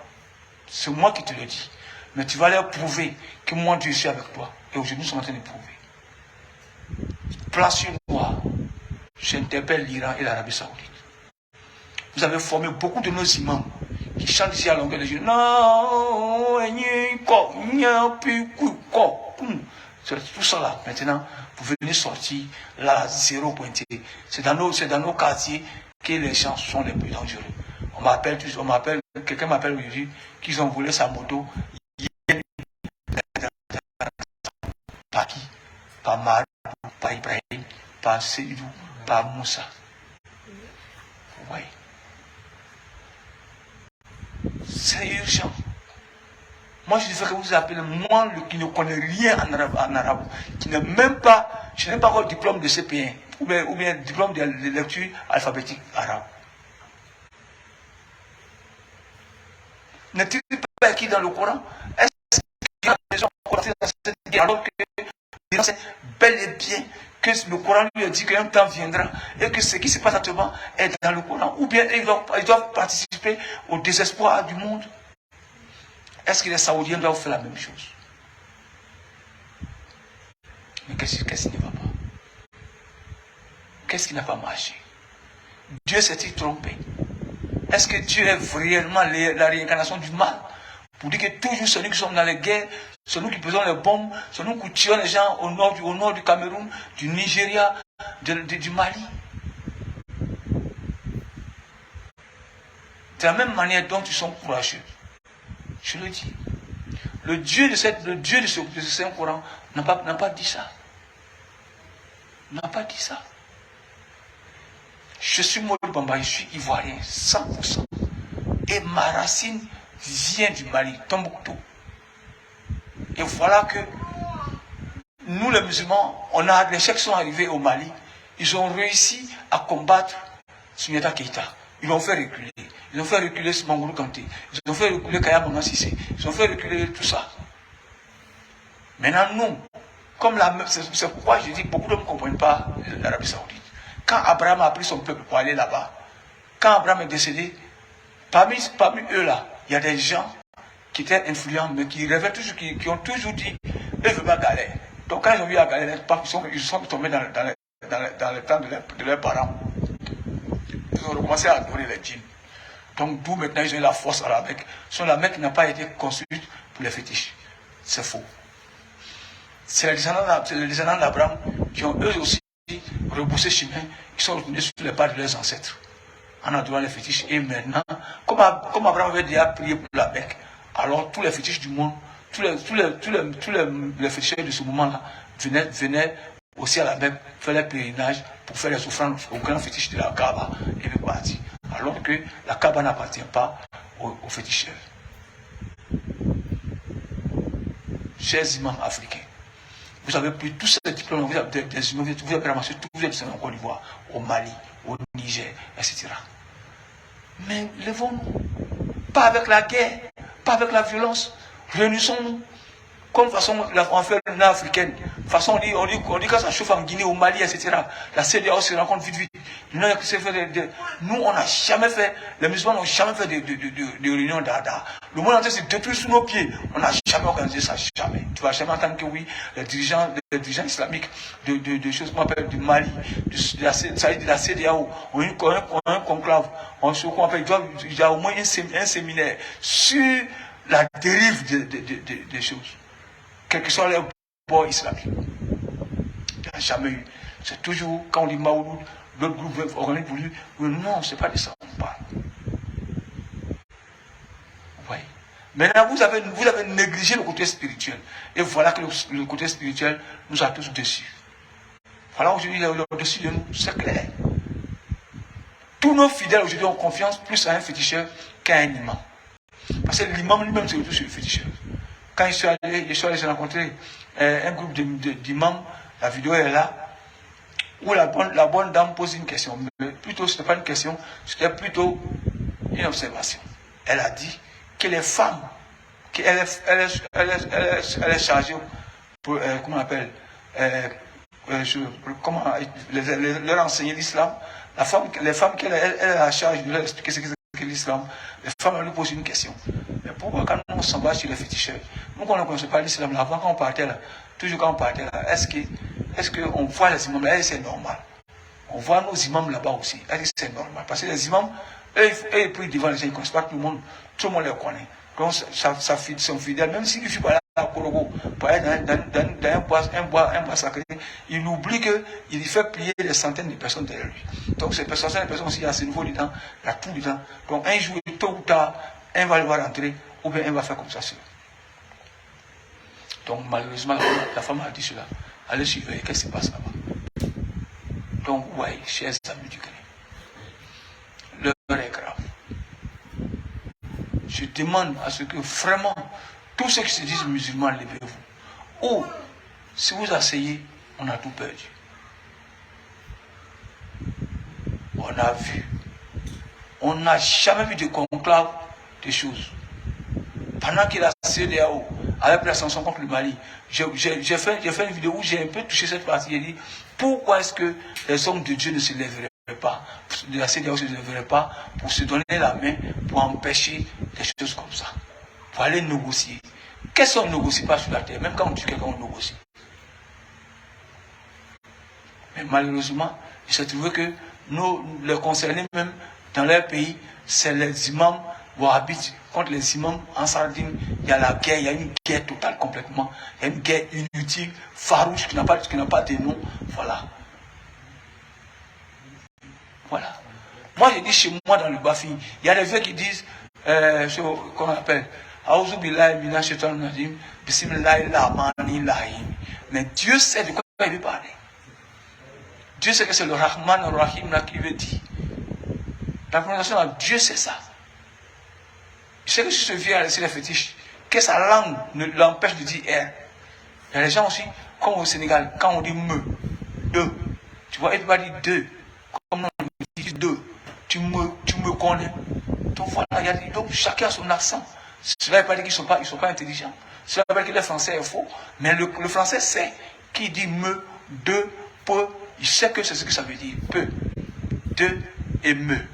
C'est moi qui te le dis. Mais tu vas leur prouver que moi, Dieu, je suis avec toi. Et aujourd'hui, nous sommes en train de prouver. Place sur moi. J'interpelle l'Iran et l'Arabie Saoudite. Vous avez formé beaucoup de nos imams qui chantent ici à longueur de journée. Non, c'est tout ça là. Maintenant, vous venez sortir là, zéro pointé. C'est dans nos quartiers que les gens sont les plus dangereux. Quelqu'un m'appelle aujourd'hui qu'ils ont volé sa moto. Par qui? Par Marou, par Ibrahim, par Seydou, par Moussa. Oui. C'est urgent. Moi, je dis que vous appelez moi qui ne connais rien en arabe, qui n'a même pas, je n'ai pas encore le diplôme de CP1 ou bien diplôme de lecture alphabétique arabe. N'est-il pas écrit dans le Coran? Est-ce qu'il y a des gens qui ont dans cette guerre alors que c'est bel et bien que le Coran lui a dit qu'un temps viendra et que ce qui se passe actuellement est dans le Coran? Ou bien ils doivent participer au désespoir du monde? Est-ce que les Saoudiens doivent faire la même chose? Mais qu'est-ce qui ne va pas? Qu'est-ce qui n'a pas marché? Dieu s'est-il trompé? Est-ce que Dieu est réellement la réincarnation du mal? Pour dire que toujours ceux qui sont dans les guerres, c'est nous qui faisons les bombes, c'est nous qui tuons les gens au nord du Cameroun, du Nigeria, du Mali. De la même manière dont ils sont courageux. Je le dis. Le Dieu de ce Saint-Coran n'a pas dit ça. N'a pas dit ça. Je suis Mori Bamba, je suis ivoirien, 100%. Et ma racine vient du Mali, Tombouctou. Et voilà que nous les musulmans, les chefs qui sont arrivés au Mali, ils ont réussi à combattre Sundiata Keïta. Ils l'ont fait reculer. Ils ont fait reculer Mangourou Kanté. Ils ont fait reculer Kaya Manga Sissé. Ils ont fait reculer tout ça. Maintenant, nous, c'est pourquoi je dis que beaucoup de ne comprennent pas l'Arabie Saoudite. Quand Abraham a pris son peuple pour aller là-bas, quand Abraham est décédé, parmi eux là, il y a des gens qui étaient influents, mais qui rêvaient toujours, qui ont toujours dit, eux ne veulent pas galère. Donc quand ils ont vu la galère, ils sont tombés dans le temps de leurs parents. Ils ont recommencé à adorer les djinns. Donc d'où maintenant ils ont eu la force à la Mecque. La Mecque n'a pas été construite pour les fétiches. C'est faux. C'est les descendants d'Abraham qui ont eux aussi rebroussé chemin, qui sont retournés sur les pas de leurs ancêtres en adorant les fétiches. Et maintenant, comme Abraham avait déjà prié pour la Mecque, alors tous les fétiches du monde, tous les féticheurs de ce moment-là venaient aussi à la Mecque faire les pèlerinages pour faire les offrandes au grand fétiche de la Kaaba et le parti. Alors que la Kaaba n'appartient pas aux féticheurs. Chers imams africains, vous avez pris tous ces diplômes, vous avez ramassé tous les diplômes en Côte d'Ivoire, au Mali, au Niger, etc. Mais levons-nous. Pas avec la guerre, pas avec la violence. Réunissons-nous. Comme façon, on fait l'Union africaine. Façon, on dit quand ça chauffe en Guinée, au Mali, etc. La CEDEAO se rencontre vite, vite. Nous, on n'a jamais fait, les musulmans n'ont jamais fait de réunion d'Ada. Le monde entier s'est détruit sous nos pieds. On n'a jamais organisé ça, jamais. Tu vas jamais entendre que oui, les dirigeants islamiques de choses qu'on appelle du Mali, de la CEDEAO, ont un conclave. Il y a au moins un séminaire sur la dérive des choses. Quel que soit le bord islamique. Il n'y a jamais eu. C'est toujours, quand on dit Maouloud, l'autre groupe veut organiser pour lui. Non, ce n'est pas de ça qu'on parle. Oui. Maintenant, vous avez négligé le côté spirituel. Et voilà que le côté spirituel nous a tous déçus. Voilà, aujourd'hui, il est au-dessus de nous, c'est clair. Tous nos fidèles aujourd'hui ont confiance plus à un féticheur qu'à un imam. Parce que l'imam lui-même, c'est autour sur le féticheur. Quand je suis allé, j'ai rencontré un groupe d'imams, la vidéo est là, où la bonne dame pose une question. Mais plutôt, ce n'était pas une question, c'était plutôt une observation. Elle a dit que les femmes, qu'elle est chargée pour, comment on appelle, comment leur enseigner l'islam. Les femmes qu'elle a la charge de leur expliquer ce qu'est l'islam, les femmes elles lui posent une question. Mais pourquoi quand on s'en va sur les féticheurs, nous on ne connaissait pas l'islam là, avant quand on partait là, toujours quand on partait là, est-ce qu'on voit les imams là, c'est normal. On voit nos imams là-bas aussi, est-ce que c'est normal. Parce que les imams, eux ils prient devant les gens, ils ne connaissent pas tout le monde les connaît. Donc sont fidèles, même s'il ne suffit pas là à Korogo, pour aller dans un bois sacré, il oublie qu'il fait plier des centaines de personnes derrière lui. Donc ces personnes aussi à ce niveau du temps, là tout le temps. Donc un jour, tôt ou tard, un va le voir rentrer, ou bien un va faire comme ça. Donc malheureusement, la femme a dit cela. Allez suivre, qu'est-ce qui se passe là-bas? Donc, oui, chers amis du Christ, l'heure est grave. Je demande à ce que vraiment, tous ceux qui se disent musulmans, levez-vous. Ou, si vous asseyez, on a tout perdu. On a vu. On n'a jamais vu de conclave des choses. Pendant que la CEDEAO avait pris la sanction contre le Mali, j'ai fait une vidéo où j'ai un peu touché cette partie. J'ai dit, pourquoi est-ce que les hommes de Dieu ne se lèveraient pas, de la CEDEAO ne se lèveraient pas pour se donner la main, pour empêcher des choses comme ça, pour aller négocier. Qu'est-ce qu'on ne négocie pas sur la terre, même quand on tue quelqu'un, on négocie. Mais malheureusement, il s'est trouvé que les concernés même dans leur pays, c'est les imams wahhabites contre les imams en Sardine. Il y a la guerre, il y a une guerre totale complètement. Il y a une guerre inutile, farouche, qui n'a pas de nom. Voilà. Voilà. Moi, je dis chez moi dans le Bafi, il y a des vieux qui disent, qu'on appelle, mais Dieu sait de quoi il veut parler. Dieu sait que c'est le Rahman Rahim là qui veut dire. La prononciation là, Dieu sait ça. Je sais que si ce vieux a laissé les fétiches, que sa langue ne l'empêche de dire R. Il y a des gens aussi, comme au Sénégal, quand on dit me, deux, tu vois, il ne peut pas dire deux. Comme on dit deux, tu me connais. Donc voilà, donc chacun a son accent. Cela ne veut pas dire qu'ils ne sont pas intelligents. Cela ne veut pas dire que le français est faux. Mais le français sait qui dit me, deux, peu. Il sait que c'est ce que ça veut dire. Peu, deux et me. Le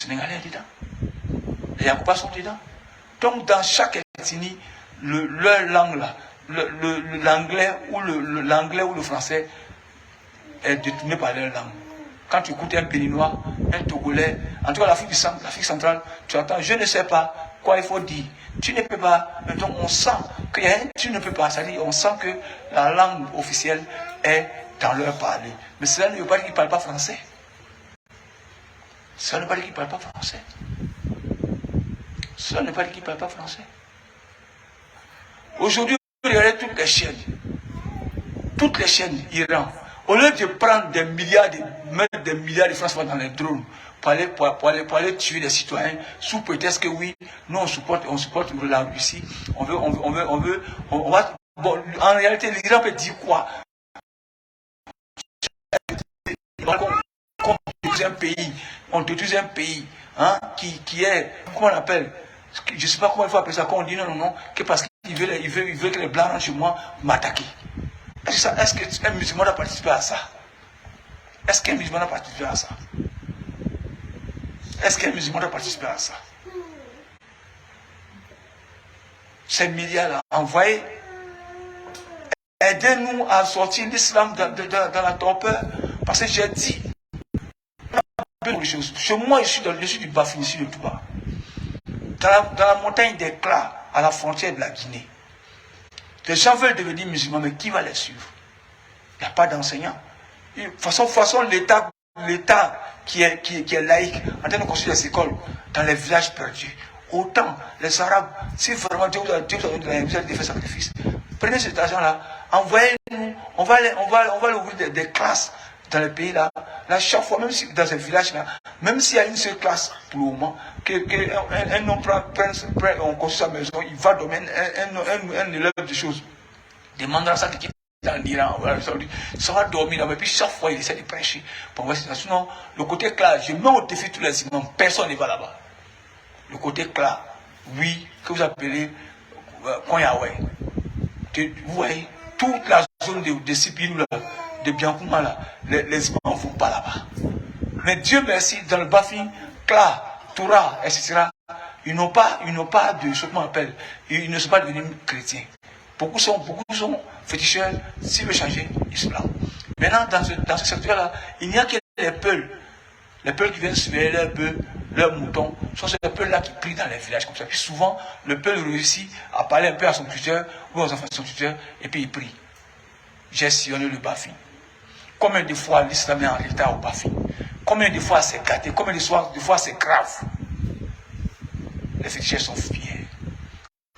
Sénégalais est dedans. Les Yacouba sont dedans. Donc dans chaque ethnie, leur langue là, l'anglais ou le français est détourné par leur langue. Quand tu écoutes un Béninois, un Togolais, en tout cas l'Afrique centrale, tu entends, je ne sais pas quoi il faut dire. Tu ne peux pas. Donc on sent qu'il y a un tu ne peux pas. C'est-à-dire on sent que la langue officielle est dans leur parler. Mais cela ne veut pas dire qu'ils ne parlent pas français. Cela ne veut pas dire qu'ils ne parlent pas français. Cela ne veut pas dire qu'ils ne parlent pas français. Aujourd'hui, regardez toutes les chaînes Iran. Au lieu de prendre des milliards, mettre des milliards de francs dans les drones pour aller tuer des citoyens sous prétexte que oui, nous on supporte la Russie, bon, en réalité, l'Iran peut dire quoi? On détruit un pays, hein, qui est, comment on appelle, Je ne sais pas comment il faut appeler ça. Quand on dit non, que parce qu'il veut que les Blancs rentrent chez moi m'attaquer. Est-ce qu'un musulman a participé à ça? Est-ce qu'un musulman a participé à ça? Est-ce qu'un musulman a participé à ça? Ces médias-là, envoyez, aidez-nous à sortir l'islam dans la torpeur. Parce que j'ai dit, chez moi, je suis du Bafin, ici de Touba. Dans la montagne des Clas, à la frontière de la Guinée. Les gens veulent devenir musulmans, mais qui va les suivre? Il n'y a pas d'enseignants. De toute façon, l'État qui est laïque, en train de construire des écoles dans les villages perdus. Autant les Arabes, si vraiment Dieu vous a donné de faire sacrifice, prenez cet argent-là, envoyez-nous, on va ouvrir des classes dans les pays là. Là, chaque fois, même si dans ces villages-là, même s'il y a une seule classe pour le moment, qu'un homme on construit sa maison, il va donner un élève de choses. Demandera ça qui dans l'Iran, ça va dormir là, mais puis chaque fois il essaie de prêcher. Sinon, le côté clair, je mets au défi tous les imams, personne ne va là-bas. Le côté clair, oui, que vous appelez Konyawe. Vous voyez, toute la zone de Sipilou, de Biancouma, là, les imams ne vont pas là-bas. Mais Dieu merci, dans le Bafin, Kla, Toura, etc., ils n'ont pas de ce qu'on appelle, ils ne sont pas devenus chrétiens. Beaucoup sont féticheurs, s'ils veulent changer l'islam. Maintenant, dans ce secteur-là, il n'y a que les Peuls. Les Peuls qui viennent surveiller leurs bœufs, leurs moutons, sont ces Peuls-là qui prient dans les villages comme ça. Puis souvent, le Peul réussit à parler un peu à son tuteur ou aux enfants de son tuteur, et puis il prie. J'ai sillonné le Bafin. Combien de fois l'islam est en retard au Bafin? Combien de fois c'est gâté? Combien de fois c'est grave? Les féticheurs sont fiers.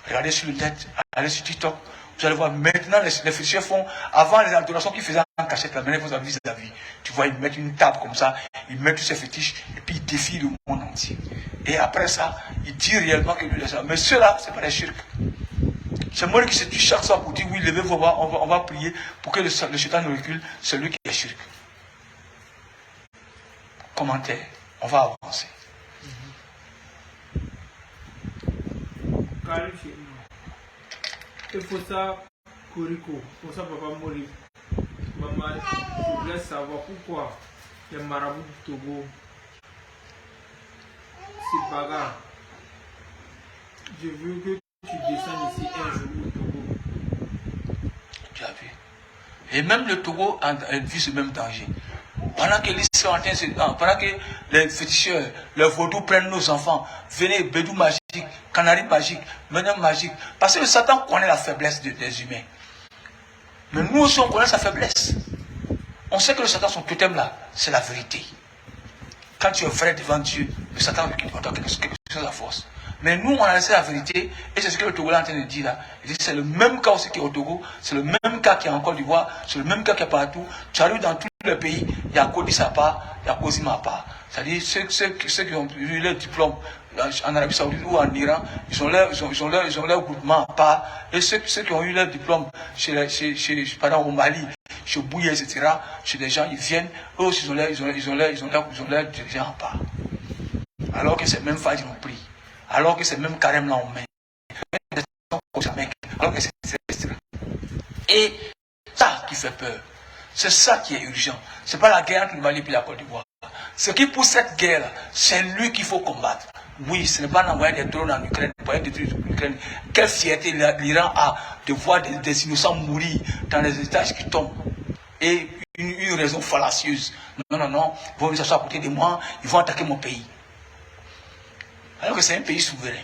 Regardez sur le net, allez sur TikTok. Vous allez voir, maintenant, les féticheurs font, avant les adorations qu'ils faisaient en cachette, la manière dont vous avez vis-à-vis. Tu vois, ils mettent une table comme ça, ils mettent tous ces fétiches, et puis ils défient le monde entier. Et après ça, ils disent réellement que lui, les ça. Mais ceux-là, ce n'est pas des shirks. C'est moi qui se tue chaque soir pour dire, oui, levez-vous, on va prier pour que le shaitan ne recule. C'est lui qui est shirk. Commentaire, on va avancer. Il faut ça, Koriko, pour ça, Papa Mori. Maman, je voulais savoir pourquoi les marabouts du Togo, c'est bagarre. Je veux que tu descendes ici un jour au Togo. Tu as vu. Et même le Togo a vu ce même danger. Pendant que pendant que les féticheurs, les vaudous prennent nos enfants, venez, bédou magique, canari magique, meneur magique. Parce que le Satan connaît la faiblesse des humains. Mais nous aussi, on connaît sa faiblesse. On sait que le Satan, son totem là, c'est la vérité. Quand tu es vrai devant Dieu, le Satan entend quelque chose à force. Mais nous, on a laissé la vérité, et c'est ce que le Togo est en train de dire là. Il dit c'est le même cas aussi qui est au Togo, c'est le même cas qui est en Côte d'Ivoire, c'est le même cas qui est partout. Tu arrives dans tous les pays, il y a Kodis à part, il y a Kozima à part. C'est-à-dire ceux qui ont eu leur diplôme en Arabie Saoudite ou en Iran, ils ont leur groupement à part. Et ceux qui ont eu leur diplôme au Mali, chez Bouye, etc., chez des gens, ils viennent, eux aussi, ils ont leur dirigeant à part. Alors que ces mêmes Fadi ont pris. Alors que c'est même carrément en main. Alors que c'est et ça qui fait peur. C'est ça qui est urgent. Ce n'est pas la guerre entre le Mali et la Côte d'Ivoire. Ce qui pousse cette guerre, c'est lui qu'il faut combattre. Oui, ce n'est pas d'envoyer des drones en Ukraine pour détruire l'Ukraine. Quelle fierté l'Iran a de voir des innocents mourir dans les étages qui tombent. Et une raison fallacieuse. Non, ils vont venir s'asseoir à côté de moi, ils vont attaquer mon pays. Alors que c'est un pays souverain.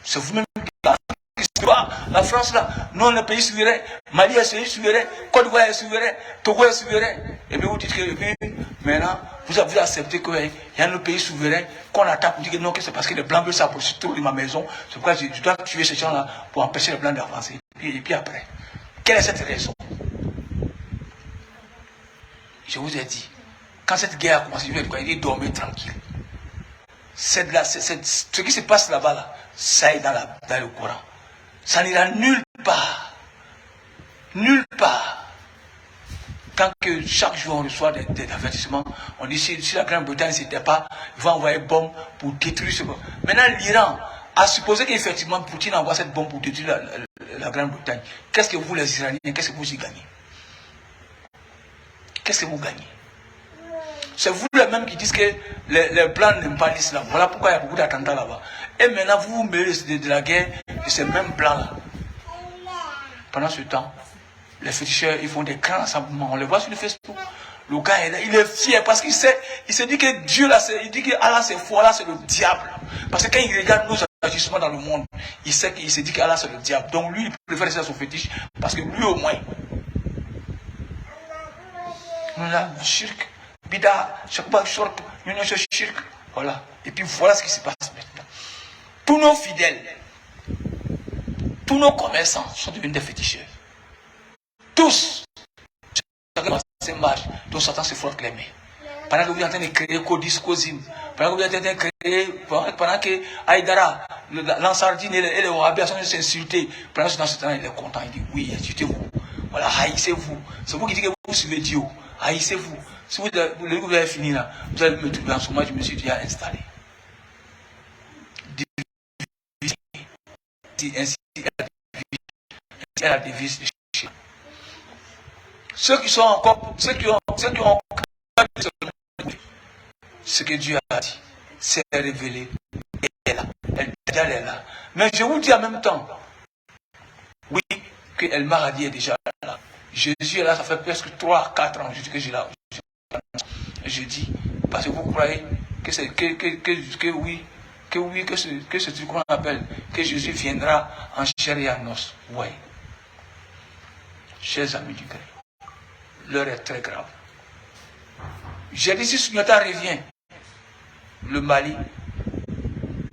C'est vous-même qui la France là, non, le pays souverain, Mali est souverain, Côte d'Ivoire est souverain, Togo est souverain. Et bien vous dites que maintenant, vous avez accepté qu'il y a un pays souverain qu'on attaque, vous dites que non, que c'est parce que les Blancs veulent s'approcher de ma maison. C'est pourquoi je dois tuer ces gens-là pour empêcher les Blancs d'avancer. Et puis après, quelle est cette raison? Je vous ai dit, quand cette guerre a commencé, il est dormir tranquille. Ce qui se passe là-bas, là, ça est dans le Coran. Ça n'ira nulle part. Nulle part. Quand que chaque jour on reçoit des avertissements, on dit si la Grande-Bretagne ne s'était pas, il va envoyer bombe pour détruire ce bombe. Maintenant, l'Iran À supposer qu'effectivement Poutine envoie cette bombe pour détruire la Grande-Bretagne, qu'est-ce que vous les Iraniens, qu'est-ce que vous y gagnez? Qu'est-ce que vous gagnez? C'est vous les mêmes qui disent que les Blancs n'aiment pas l'islam. Voilà pourquoi il y a beaucoup d'attentats là-bas. Et maintenant vous vous mêlez de la guerre de ces mêmes Blancs-là. Pendant ce temps, les féticheurs, ils font des grands rassemblements. On les voit sur le Facebook. Le gars est là, il est fier parce qu'il sait, il se dit que Dieu là, il dit que Allah c'est faux, Allah c'est le diable. Parce que quand il regarde nos agissements dans le monde, il sait qu'il se dit qu'Allah c'est le diable. Donc lui, il préfère rester à son fétiche parce que lui au moins. On a le shirk, bida, shakba, shorp, shirk. Voilà. Et puis voilà ce qui se passe maintenant. Tous nos fidèles, tous nos commerçants sont devenus des féticheurs. Tous. Ces marches, dont Satan se frotte les mains. Pendant que vous êtes en train de créer Codis, Cosim, pendant que vous êtes en train de créer, pendant que Aïdara, l'Ansardine et les Wahhabis sont s'insultés, pendant ce temps, il est content, il dit oui, insultez-vous. Voilà, haïssez-vous. C'est vous qui dites que vous suivez Dieu. Haïssez-vous. Si vous avez fini là, vous allez me trouver en ce moment, je me suis déjà installé. Ainsi, elle a devise de chez. Ceux qui sont encore, ceux qui ont ce que Dieu a dit, c'est révélé. Elle est là. Mais je vous dis en même temps, oui, que El Mahdi est déjà là. Jésus est là, ça fait presque 3-4 ans que j'ai là. Je dis, parce que vous croyez que c'est que ce truc qu'on appelle, que Jésus viendra en chair et en os. Oui. Chers amis du Christ, l'heure est très grave. J'ai dit, si Sunyata revient, le Mali,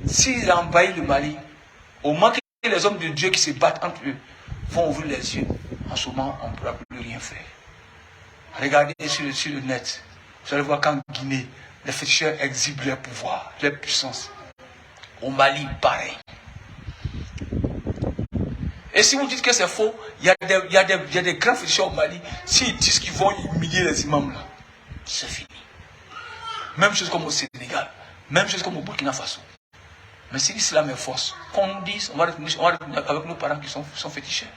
s'il envahit le Mali, au moins que les hommes de Dieu qui se battent entre eux vont ouvrir les yeux, en ce moment, on ne pourra plus rien faire. Regardez sur le net, vous allez voir qu'en Guinée, les féticheurs exhibent leur pouvoir, leur puissance. Au Mali, pareil. Et si vous dites que c'est faux, il y a des grands féticheurs au Mali, s'ils disent qu'ils vont humilier les imams là, c'est fini. Même chose comme au Sénégal, même chose comme au Burkina Faso. Mais si l'islam est force, qu'on dise, on va retourner avec nos parents qui sont féticheurs.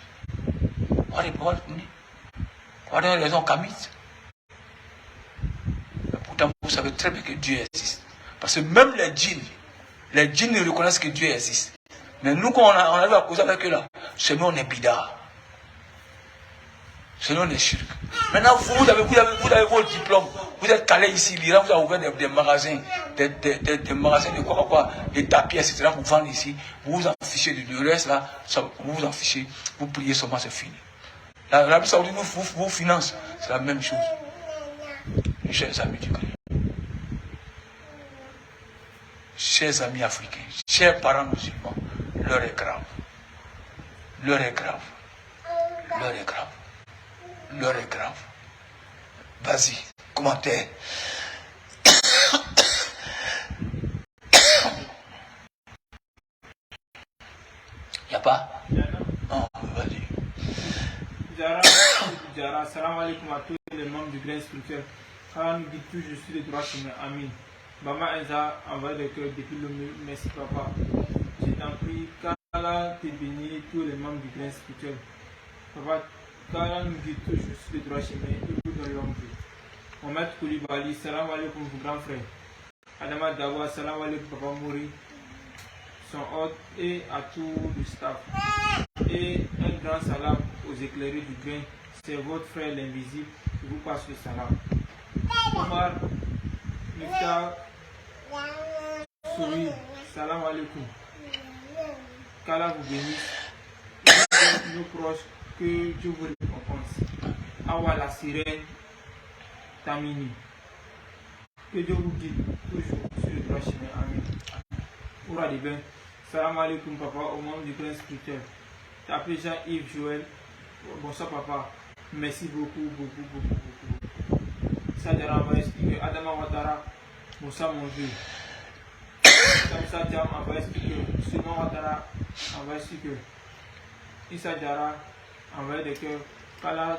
On va retourner. On va donner raison aux Kamites. Mais pourtant, vous savez très bien que Dieu existe. Parce que même les djinns reconnaissent que Dieu existe. Mais nous, quand on arrive à causer avec eux là, c'est nous on est bida. C'est nous on est shirk. Maintenant, vous avez vos diplômes. Vous êtes calé ici, l'Iran vous a ouvert des magasins, des magasins de quoi, des tapis, etc. pour vendre ici. Vous vous en fichez du reste là, vous vous en fichez, vous priez seulement, c'est fini. L'Arabie Saoudite vous finance, c'est la même chose. Chers amis du Christ, chers amis africains, chers parents musulmans, l'heure est grave. L'heure est grave. L'heure est grave. L'heure est grave. Vas-y, commentaire. Il n'y a pas? Non, vas-y. Jara, salam alaikum à tous les membres du Grand Spirituel. Quand nous dit tout, je suis le droit chemin. Amin. Bama Enza envoie des cœurs depuis le mur. Merci papa. Je t'en prie, qu'Allah te bénisse tous les membres du Grand Spirituel. Papa, quand nous dit tout, je suis le droit chemin. Et vous dans l'homme. Mohamed Koulibaly, salam alaikum, vous grand frère. Adama Dawa, salam alaikum, papa Mouri. Son hôte et à tout le staff. Et un grand salam aux éclairés du grain. C'est votre frère l'invisible qui vous passe le salam. Omar Mifta Souri, salam alaikum. Qu'Allah vous bénisse. Nos proches, que Dieu vous récompense. Awa la sirène Tamini. Que Dieu vous guide toujours sur le droit chemin. Amen. Oura des bains. Salam alaikum papa, au monde du prince spirituel. T'as appelé Jean-Yves Joël. Bonsoir papa. Merci beaucoup. Sadara va expliquer. Adama Ouattara. Bonsoir mon Dieu. Samsa Diam va expliquer. Simon Ouattara va expliquer. Issa Diara envoie des cœurs. Qu'Allah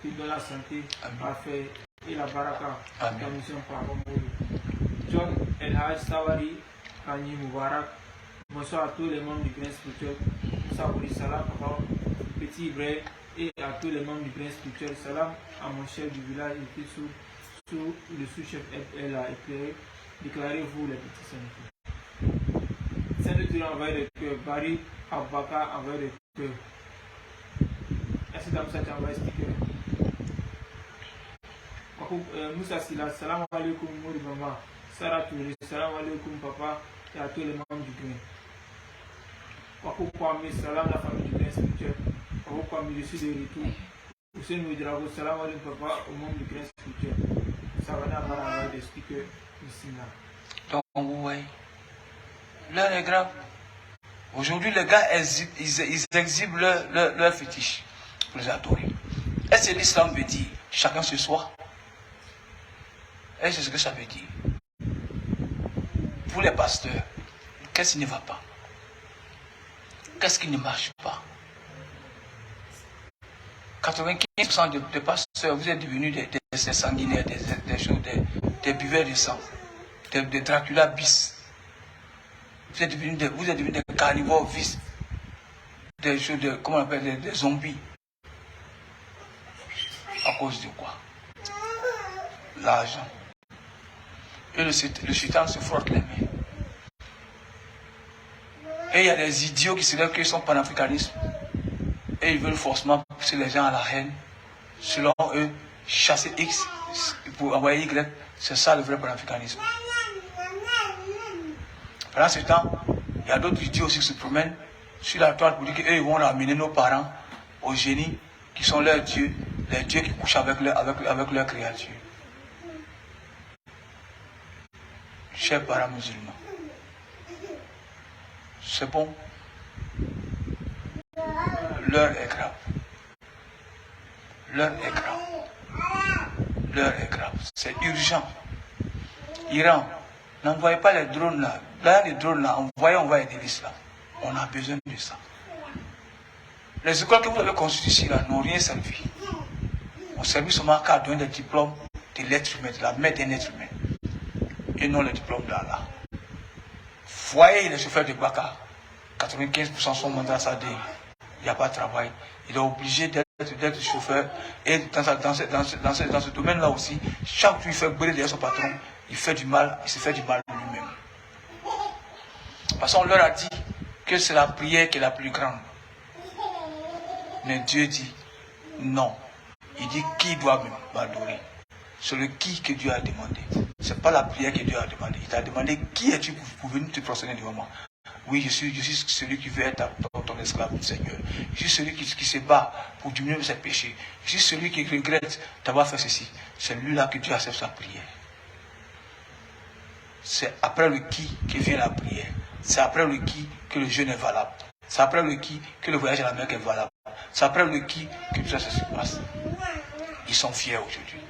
te donne la santé parfaite et la baraka. Ta mission par Omori. John El Haj Sawari Kanyi Moubarak. Bonsoir à tous les membres du Grain Spirituel. Salam, papa, petit Ibrahim, et à tous les membres du Grain Spirituel. Salam à mon chef du village, qui est sous le sous-chef elle a éclairé. Déclarez-vous les petits saints. Saint-Dieu envoyé des cœurs. Barry Abaka envoyé des cœurs. Merci d'Amsa qui envoyé sticker. Moussa Sila, salam alaikum Mouri Mama. Sarah Touré, salam alaikum papa et à tous les membres du Grain. Wakou Kwame, salam la famille du Grain Spirituel. Wakou Kwame, je suis de retour. Hussein Ouidrago, salam alaikum papa au membres du Grain Spirituel. Savana Mara envoyé des stickers ici là. Donc, vous voyez, l'heure est grave. Aujourd'hui, les gars, ils exhibent leur fétiche pour les adorer. Est-ce que l'islam veut dire chacun ce soir? Est-ce que c'est ce que ça veut dire? Pour les pasteurs, qu'est-ce qui ne va pas? Qu'est-ce qui ne marche pas? 95% des pasteurs, vous êtes devenus des sanguinaires, des buveurs de sang, des Dracula bis. Vous êtes devenus des carnivores vis, comment on appelle, des zombies. À cause de quoi? L'argent. Et le shaitan se frotte les mains. Et il y a des idiots qui se lèvent qu'ils sont panafricanistes. Et ils veulent forcément pousser les gens à la haine. Selon eux, chasser X pour envoyer Y, c'est ça le vrai panafricanisme. Pendant ce temps, il y a d'autres idiots aussi qui se promènent sur la toile pour dire qu'eux vont ramener nos parents aux génies qui sont leurs dieux, les dieux qui couchent avec leurs créatures. Chers parents musulmans, c'est bon. L'heure est grave. L'heure est grave. L'heure est grave. C'est urgent. Iran, n'envoyez pas les drones là. Là, les drones là, on va aider l'islam. On a besoin de ça. Les écoles que vous avez construites ici là n'ont rien servi. On servi seulement qu'à donner des diplômes de l'être humain, de la mère d'un être humain. Et non les diplômes d'Allah. Voyez les chauffeurs de Baka. 95% sont mandats à il n'y a pas de travail. Il est obligé d'être chauffeur. Et dans ce domaine-là aussi, chaque jour il fait brûler derrière son patron. Il fait du mal, il se fait du mal lui-même. Parce qu'on leur a dit que c'est la prière qui est la plus grande. Mais Dieu dit non. Il dit qui doit m'adorer. C'est le qui que Dieu a demandé. Ce n'est pas la prière que Dieu a demandé. Il t'a demandé qui es-tu pour venir te prosterner devant moi. Oui, je suis celui qui veut être ton esclave, mon Seigneur. Je suis celui qui se bat pour diminuer ses péchés. Je suis celui qui regrette d'avoir fait ceci. C'est lui-là que Dieu accepte sa prière. C'est après le qui que vient la prière. C'est après le qui que le jeûne est valable. C'est après le qui que le voyage à la Mecque est valable. C'est après le qui que tout ça se passe. Ils sont fiers aujourd'hui.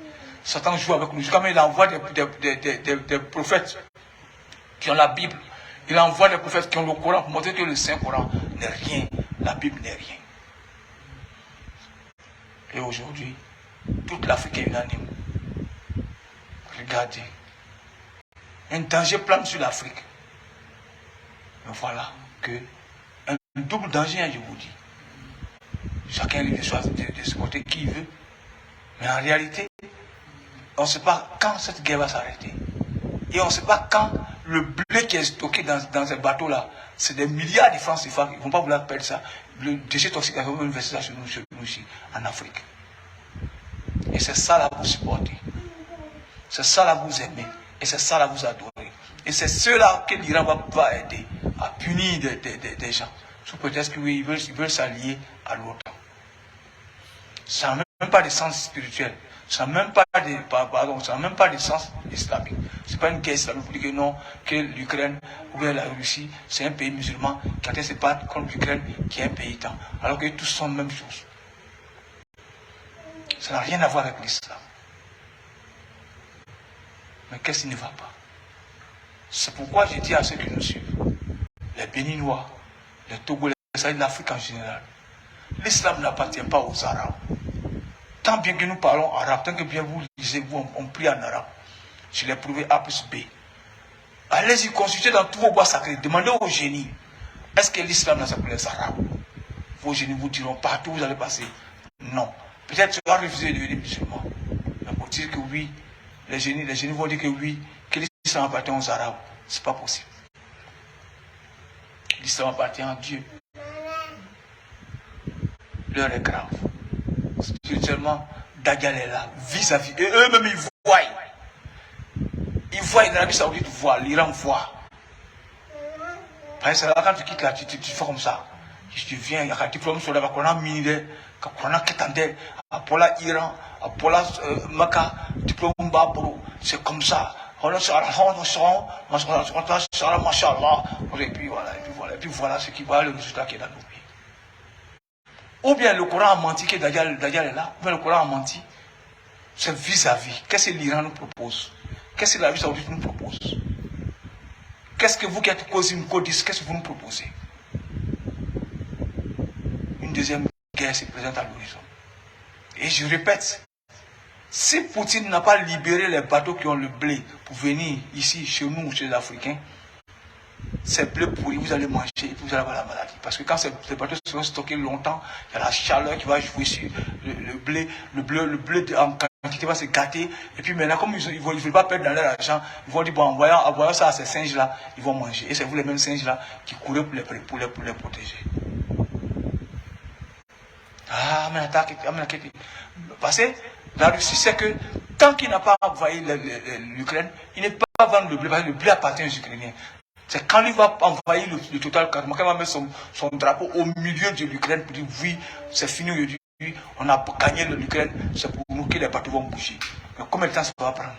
Satan joue avec nous. Comme il envoie des prophètes qui ont la Bible. Il envoie des prophètes qui ont le Coran pour montrer que le Saint-Coran n'est rien. La Bible n'est rien. Et aujourd'hui, toute l'Afrique est unanime. Regardez. Un danger plane sur l'Afrique. Mais voilà que un double danger, je vous dis. Chacun lui choisit de supporter qui il veut. Mais en réalité, on ne sait pas quand cette guerre va s'arrêter. Et on ne sait pas quand le blé qui est stocké dans ces bateaux-là, c'est des milliards de francs CFA. Ils ne vont pas vouloir perdre ça. Le déchet toxique, ils vont investir ça chez nous ici, en Afrique. Et c'est ça là vous supporter. C'est ça là vous aimer. Et c'est ça là vous adorer. Et c'est ceux-là que l'Iran va aider à punir des gens. Sous prétexte que oui, ils veulent s'allier à l'OTAN. Ça n'a même pas de sens spirituel. Ça n'a même pas de sens islamique. Ce n'est pas une guerre islamique pour dire que non, que l'Ukraine ou bien la Russie, c'est un pays musulman qui a été se battre contre l'Ukraine qui est un pays temps. Alors que tous sont la même chose. Ça n'a rien à voir avec l'islam. Mais qu'est-ce qui ne va pas? C'est pourquoi je dis à ceux qui nous suivent, les Béninois, les Togolais, l'Afrique en général, l'islam n'appartient pas aux Arabes. Tant bien que nous parlons arabe, tant que bien vous lisez, on prie en arabe. Je l'ai prouvé A plus B. Allez-y consulter dans tous vos bois sacrés. Demandez aux génies. Est-ce que l'islam là, c'est pour les Arabes? Vos génies vous diront partout où vous allez passer. Non. Peut-être tu vas refuser de devenir musulman. Mais pour dire que oui, les génies vont dire que oui, que l'islam appartient aux Arabes. Ce n'est pas possible. L'islam appartient à Dieu. L'heure est grave. Spirituellement, Dajjal est là, vis-à-vis. Et eux-mêmes, ils voient. Ils voient, l'Arabie Saoudite voit, l'Iran voit. Parce que là, quand tu quittes là, tu fais comme ça. Tu viens, il y a un diplôme sur la Corona Minide, Corona Ketande, Apola Iran, Apola Maka, diplôme Babro. C'est comme ça. Et puis voilà ce qui va, le résultat qui est dans nos pays. Ou bien le Coran a menti que Dajjal est là, ou bien le Coran a menti. C'est vis-à-vis. Qu'est-ce que l'Iran nous propose? Qu'est-ce que l'Arabie Saoudite nous propose? Qu'est-ce que vous qui êtes Cosim Codis, qu'est-ce que vous nous proposez? Une deuxième guerre se présente à l'horizon. Et je répète, si Poutine n'a pas libéré les bateaux qui ont le blé pour venir ici, chez nous, chez les Africains, ces blés pourris, vous allez manger et vous allez avoir la maladie. Parce que quand ces bateaux seront stockés longtemps, il y a la chaleur qui va jouer sur le blé en quantité va se gâter. Et puis maintenant, comme ils ne veulent pas perdre dans leur argent, ils vont dire, bon, en voyant ça à ces singes-là, ils vont manger. Et c'est vous les mêmes singes-là qui courez pour les protéger. Ah, mais parce que la Russie, c'est que tant qu'il n'a pas envahi l'Ukraine, il ne peut pas vendre le blé, parce que le blé appartient aux Ukrainiens. C'est quand il va envahir le total, quand il va mettre son drapeau au milieu de l'Ukraine pour dire oui, c'est fini aujourd'hui, on a gagné l'Ukraine, c'est pour nous que les bateaux vont bouger. Mais combien de temps ça va prendre?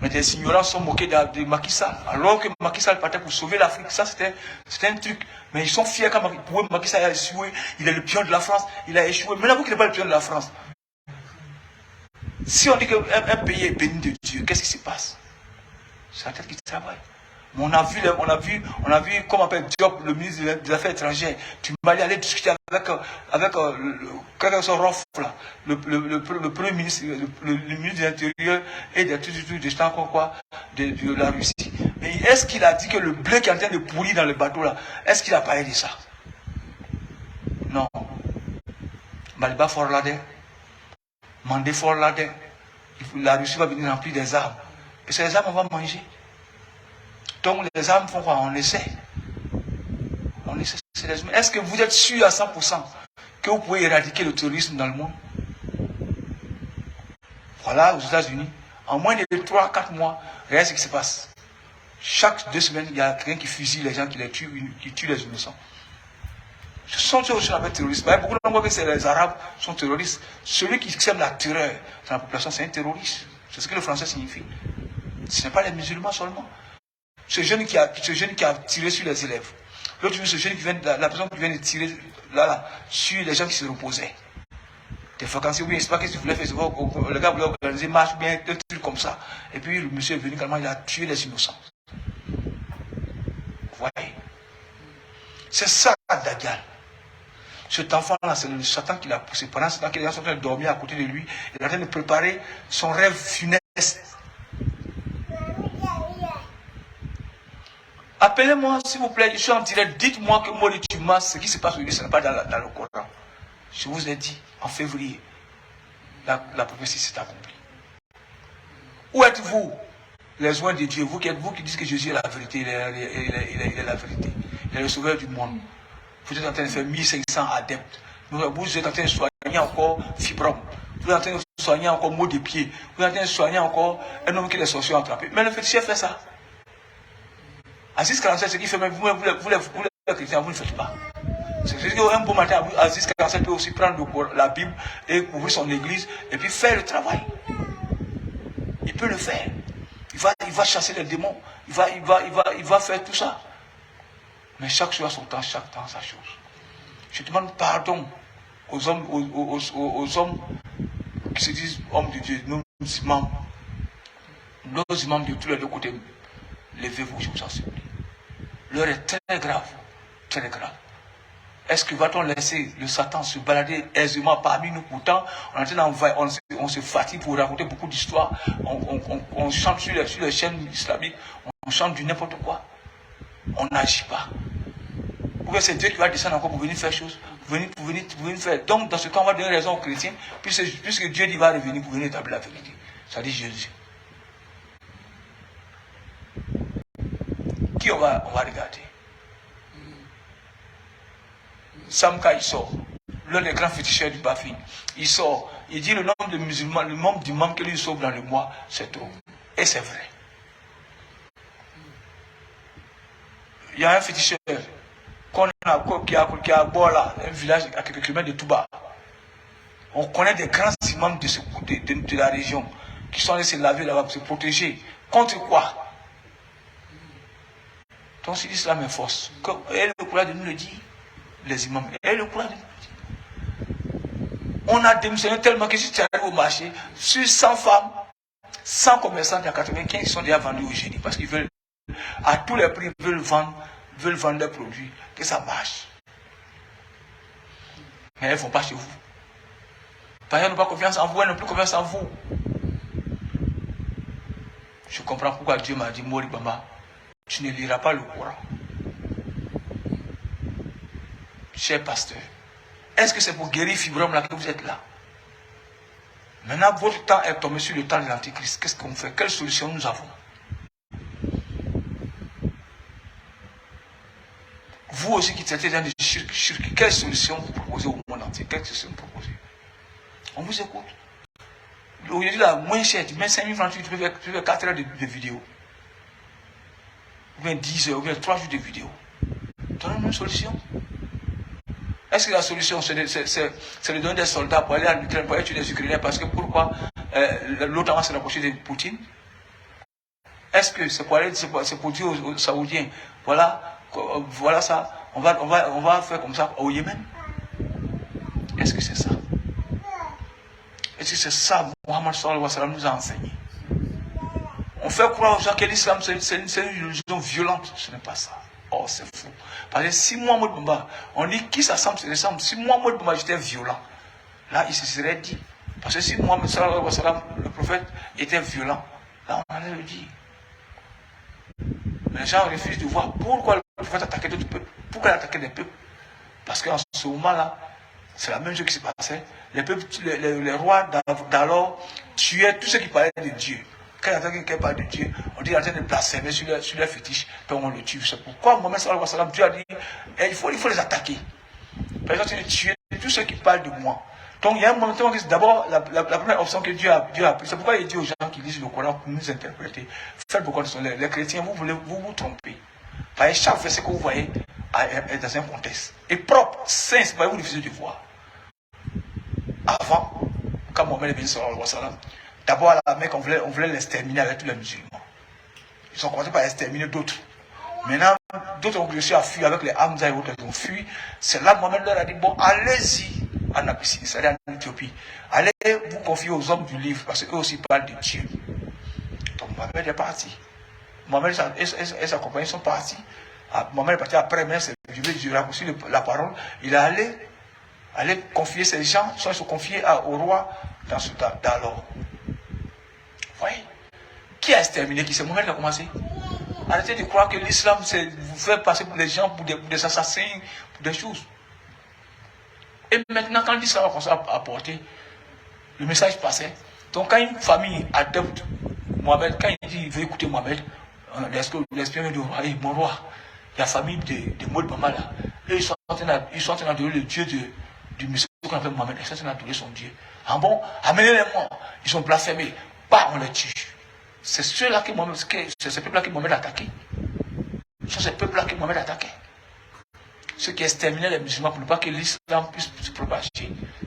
Mais des ignorants sont moqués de Macky Sall. Alors que Macky Sall partait pour sauver l'Afrique, ça c'était un truc. Mais ils sont fiers quand Macky Sall a échoué, il est le pion de la France, il a échoué. Maintenant, vous qui n'êtes pas le pion de la France. Si on dit qu'un pays est béni de Dieu, qu'est-ce qui se passe? C'est la tête qui travaille. Mais on a vu comment appelle Diop, le ministre des Affaires étrangères. Tu m'as dit aller discuter avec quelqu'un son rof là, le premier ministre, le ministre de l'Intérieur et de la Russie. Mais est-ce qu'il a dit que le blé qui est en train de pourrir dans le bateau là, est-ce qu'il a parlé de ça? Non. Maliba Forlade, Mandé Forlade, la Russie va venir remplir des armes. Et ces armes, on va manger. Donc les armes font quoi? On essaie. On essaie. Est-ce que vous êtes sûr à 100% que vous pouvez éradiquer le terrorisme dans le monde? Voilà, aux États-Unis, en moins de 3-4 mois, regardez ce qui se passe. Chaque 2 semaines, il y a quelqu'un qui fusille les gens, qui tue les innocents. Ce sont ceux qui appellent terroristes. Beaucoup de gens voient que les Arabes sont terroristes. Celui qui sème la terreur dans la population, c'est un terroriste. C'est ce que le français signifie. Ce n'est pas les musulmans seulement. Ce jeune qui a tiré sur les élèves. L'autre jour, ce jeune la personne qui vient de tirer sur les gens qui se reposaient. Des vacanciers, oui, c'est pas qu'est-ce qu'il voulait faire. Le gars voulait organiser une marche, bien un truc comme ça. Et puis le monsieur est venu carrément, il a tué les innocents. Vous voyez? C'est ça, Dajjal. Cet enfant-là, c'est le Satan qui l'a poussé. Pendant ce temps que les gens sont en train de dormir à côté de lui, il est en train de préparer son rêve funeste. Appelez-moi, s'il vous plaît, je suis en direct. Dites-moi que Moli Tuma, ce qui se passe aujourd'hui, ce n'est pas dans le Coran. Je vous ai dit, en février, la prophétie s'est accomplie. Où êtes-vous, les oins de Dieu, vous qui dites que Jésus est la vérité, il est la vérité. Il est le sauveur du monde. Vous êtes en train de faire 1500 adeptes. Vous êtes en train de soigner encore fibrome. Vous êtes en train de soigner encore maux de pied. Vous êtes en train de soigner encore un homme qui les sorciers ont attrapé. Mais le féticheur fait ça. Aziz 47, ce qu'il fait, mais vous les chrétiens, vous ne le faites pas. C'est-à-dire qu'un beau matin, Aziz 47 peut aussi prendre la Bible et ouvrir son église et puis faire le travail. Il peut le faire. Il va chasser les démons. Il va faire tout ça. Mais chaque chose a son temps, chaque temps sa chose. Je demande pardon aux hommes qui se disent hommes de Dieu, nos imams de tous les deux côtés. Levez-vous, je vous en supplie. L'heure est très grave, très grave. Est-ce que va-t-on laisser le Satan se balader aisément parmi nous? Pourtant, on se fatigue pour raconter beaucoup d'histoires. On chante sur les chaînes islamiques, on chante du n'importe quoi. on n'agit pas. Ou bien c'est Dieu qui va descendre encore pour venir faire chose, pour venir faire. Donc dans ce cas, on va donner raison aux chrétiens, puisque Dieu dit va revenir pour venir établir la vérité. Ça dit Jésus. Qui on va regarder? Samka, il sort. L'un des grands féticheurs du Bafi. Il sort. Il dit le nombre de musulmans, le nombre d'imams que lui sauve dans le mois, c'est trop. Et c'est vrai. Il y a un féticheur qui a Bola, un village à quelques kilomètres de Touba. On connaît des grands imams de la région qui sont allés se laver là-bas pour se protéger. Contre quoi? Donc si l'islam est force, et le courage de nous le dire, les imams, et le courage de nous le dire. On a démissionné tellement que si tu arrives au marché, sur 100 femmes, 100 commerçants, il y a 95 qui sont déjà vendus au génie parce qu'ils veulent, à tous les prix, veulent vendre leurs produits, que ça marche. Mais elles ne font pas chez vous. Parce qu'elles n'ont pas confiance en vous, elles n'ont plus confiance en vous. Je comprends pourquoi Dieu m'a dit, Mori Bamba, tu ne liras pas le Coran. Cher pasteur, est-ce que c'est pour guérir fibrome là que vous êtes là? Maintenant, votre temps est tombé sur le temps de l'Antichrist. Qu'est-ce qu'on fait? Quelle solution nous avons? Vous aussi qui traitez dans des shirk, quelle solution vous proposez au monde entier? Quelle solution vous proposez? On vous écoute. Aujourd'hui, la moins chère, tu mets 5 000 francs, tu peux faire 4 heures de vidéo. Ou bien 10 heures, ou bien 3 jours de vidéo. Donnez-nous une solution. Est-ce que la solution, c'est de donner des soldats pour aller en Ukraine, pour aller tuer les Ukrainiens? Parce que pourquoi l'OTAN va se rapprocher de Poutine? Est-ce que c'est pour dire aux Saoudiens, voilà ça, on va faire comme ça au Yémen? Est-ce que c'est ça? Est-ce que c'est ça Mohammed sallallahu alayhi wa sallam nous a enseigné? On fait croire aux gens que l'islam c'est une religion violente. Ce n'est pas ça. Oh, c'est fou. Parce que si Mohammed Bamba, on dit qui s'assemble, se ressemble. Si Mohammed Bamba était violent, là il se serait dit. Parce que si Mohammed sallallahu alayhi wa sallam, le prophète, était violent, là on allait le dire. Mais les gens refusent de voir pourquoi le prophète attaquait d'autres peuples. Pourquoi il attaquait des peuples? Parce qu'en ce moment-là, c'est la même chose qui se passait. Les peuples, les rois d'alors tuaient tous ceux qui parlaient de Dieu. Quand il y a quelqu'un qui parle de Dieu, on dit qu'il est en train de blasphémer sur les fétiches, puis on le tue. C'est pourquoi Mohammed sallallahu alayhi wa sallam, Dieu a dit il faut les attaquer. Par exemple, tu tuer tous ceux qui parlent de moi. Donc il y a un moment où d'abord la première option que Dieu a prise. C'est pourquoi il dit aux gens qui lisent le Coran pour nous interpréter. Faites beaucoup de choses. Les chrétiens, vous trompez. Parce que chaque verset que vous voyez est dans un contexte. Et propre, saint, c'est pas vous refusez de voir. Avant, quand Mohammed est venu sallallahu alayhi wa sallam, d'abord à la Mecque, on voulait l'exterminer avec tous les musulmans. Ils ont commencé par exterminer d'autres. Maintenant, d'autres ont réussi à fuir avec les Hamza et autres, ils ont fui. C'est là que Mohammed leur a dit, bon, allez-y en Abyssinie, c'est-à-dire en Éthiopie. Allez vous confier aux hommes du livre, parce qu'eux aussi parlent de Dieu. Donc Mohammed est parti. Mohammed et sa compagnie sont partis. Mohammed est parti après, mais je raccourcis la parole. Il est allé confier ces gens, soit se confier au roi dans ce temps d'alors. Vous voyez? Qui a exterminé? Qui c'est Mohammed qui a commencé? Arrêtez de croire que l'islam, c'est vous faire passer pour les gens, pour des assassins, pour des choses. Et maintenant, quand l'islam a commencé à porter, le message passait. Donc, quand une famille adopte Mohammed, quand il dit qu'il veut écouter Mohammed, l'espion vient de roi, mon roi, la famille de Maud Bamba là, et ils sont en train d'adorer le Dieu du monsieur qu'on appelle Mohammed, ils sont en train d'adorer son Dieu. Ah bon, amenez-les-moi, ils sont blasphémés, pas on les tue. C'est ceux-là qui Mohammed, c'est ces peuples-là qui Mohammed a attaqué. C'est ces peuples-là qui Mohammed a attaqué. Ceux qui exterminaient les musulmans pour ne pas que l'islam puisse se propager.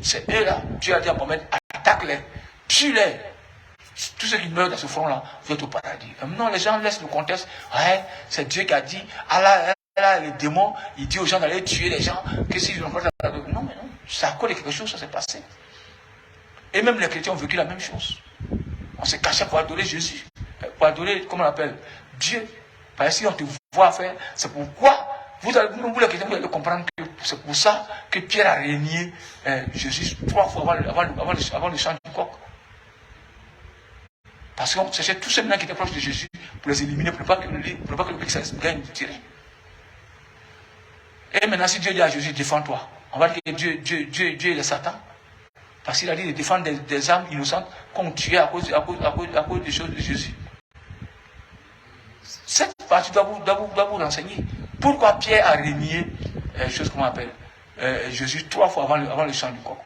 C'est eux-là. Dieu a dit à Mohammed, attaque-les, tue-les. Tous ceux qui meurent dans ce front-là vont être au paradis. Non, les gens laissent le contexte. Ouais, c'est Dieu qui a dit, Allah, les démons, il dit aux gens d'aller tuer les gens, que si je n'envoie pas. Non, mais non, c'est à cause de quelque chose, ça s'est passé. Et même les chrétiens ont vécu la même chose. On s'est caché pour adorer Jésus, pour adorer, comment on l'appelle, Dieu. Parce que si on te voit faire, c'est pourquoi vous les chrétiens, vous allez comprendre que c'est pour ça que Pierre a régné Jésus 3 fois avant le chant du coq. Parce qu'on cherchait tous ceux qui étaient proches de Jésus pour les éliminer, pour ne pas que le Christ gagne du terrain. Et maintenant, si Dieu dit à Jésus, défends-toi, on va dire que Dieu est Satan. Parce qu'il a dit de défendre des âmes innocentes qu'on tuait à cause des choses de Jésus. Cette partie doit vous renseigner. Pourquoi Pierre a renié comment on appelle, Jésus 3 fois avant le chant du coq?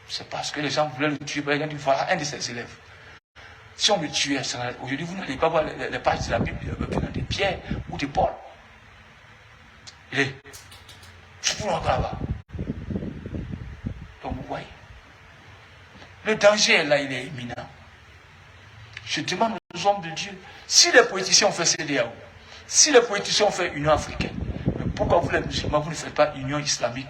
C'est parce que les gens voulaient le tuer. Ils ont dit, voilà un de ses élèves. Si on le tuait, aujourd'hui vous n'allez pas voir les pages de la Bible de Pierre ou de Paul. Il est tout longtemps là-bas. Donc vous voyez. Le danger est là, il est imminent. Je demande aux hommes de Dieu, si les politiciens ont fait CEDEAO, si les politiciens ont fait Union africaine, mais pourquoi vous les musulmans, vous ne faites pas Union islamique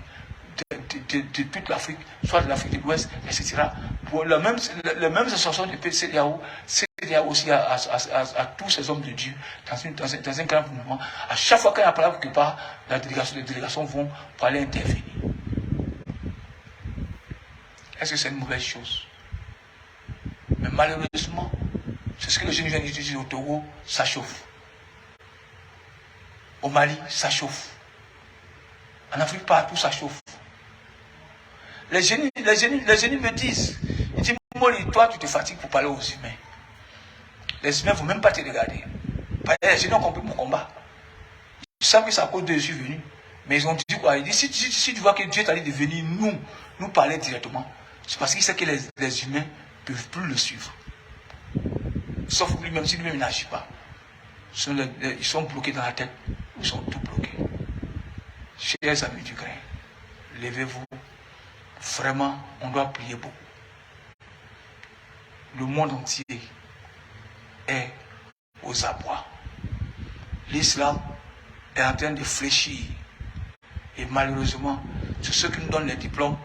de toute l'Afrique, soit de l'Afrique de l'Ouest, etc. Pour les mêmes associations de CEDEAO, CEDEAO aussi à tous ces hommes de Dieu, dans un grand mouvement. À chaque fois qu'il y a un problème quelque part, les délégations vont pour aller intervenir. Est-ce que c'est une mauvaise chose? Mais malheureusement, c'est ce que les jeunes viennent d'utiliser au Togo, ça chauffe. Au Mali, ça chauffe. En Afrique, partout, ça chauffe. Les génies me disent, ils disent, Moli, toi, tu te fatigues pour parler aux humains. Les humains ne vont même pas te regarder. Les génies ont compris mon combat. Ils savent que c'est à cause d'eux que je suis venu. Mais ils ont dit quoi? Ils disent, si tu vois que Dieu t'a dit de venir nous parler directement, c'est parce qu'il sait que les humains ne peuvent plus le suivre. Sauf lui-même, si lui-même n'agit pas. Ils sont bloqués dans la tête. Ils sont tout bloqués. Chers amis du grain, levez-vous. Vraiment, on doit prier beaucoup. Le monde entier est aux abois. L'islam est en train de fléchir. Et malheureusement, c'est ceux qui nous donnent les diplômes,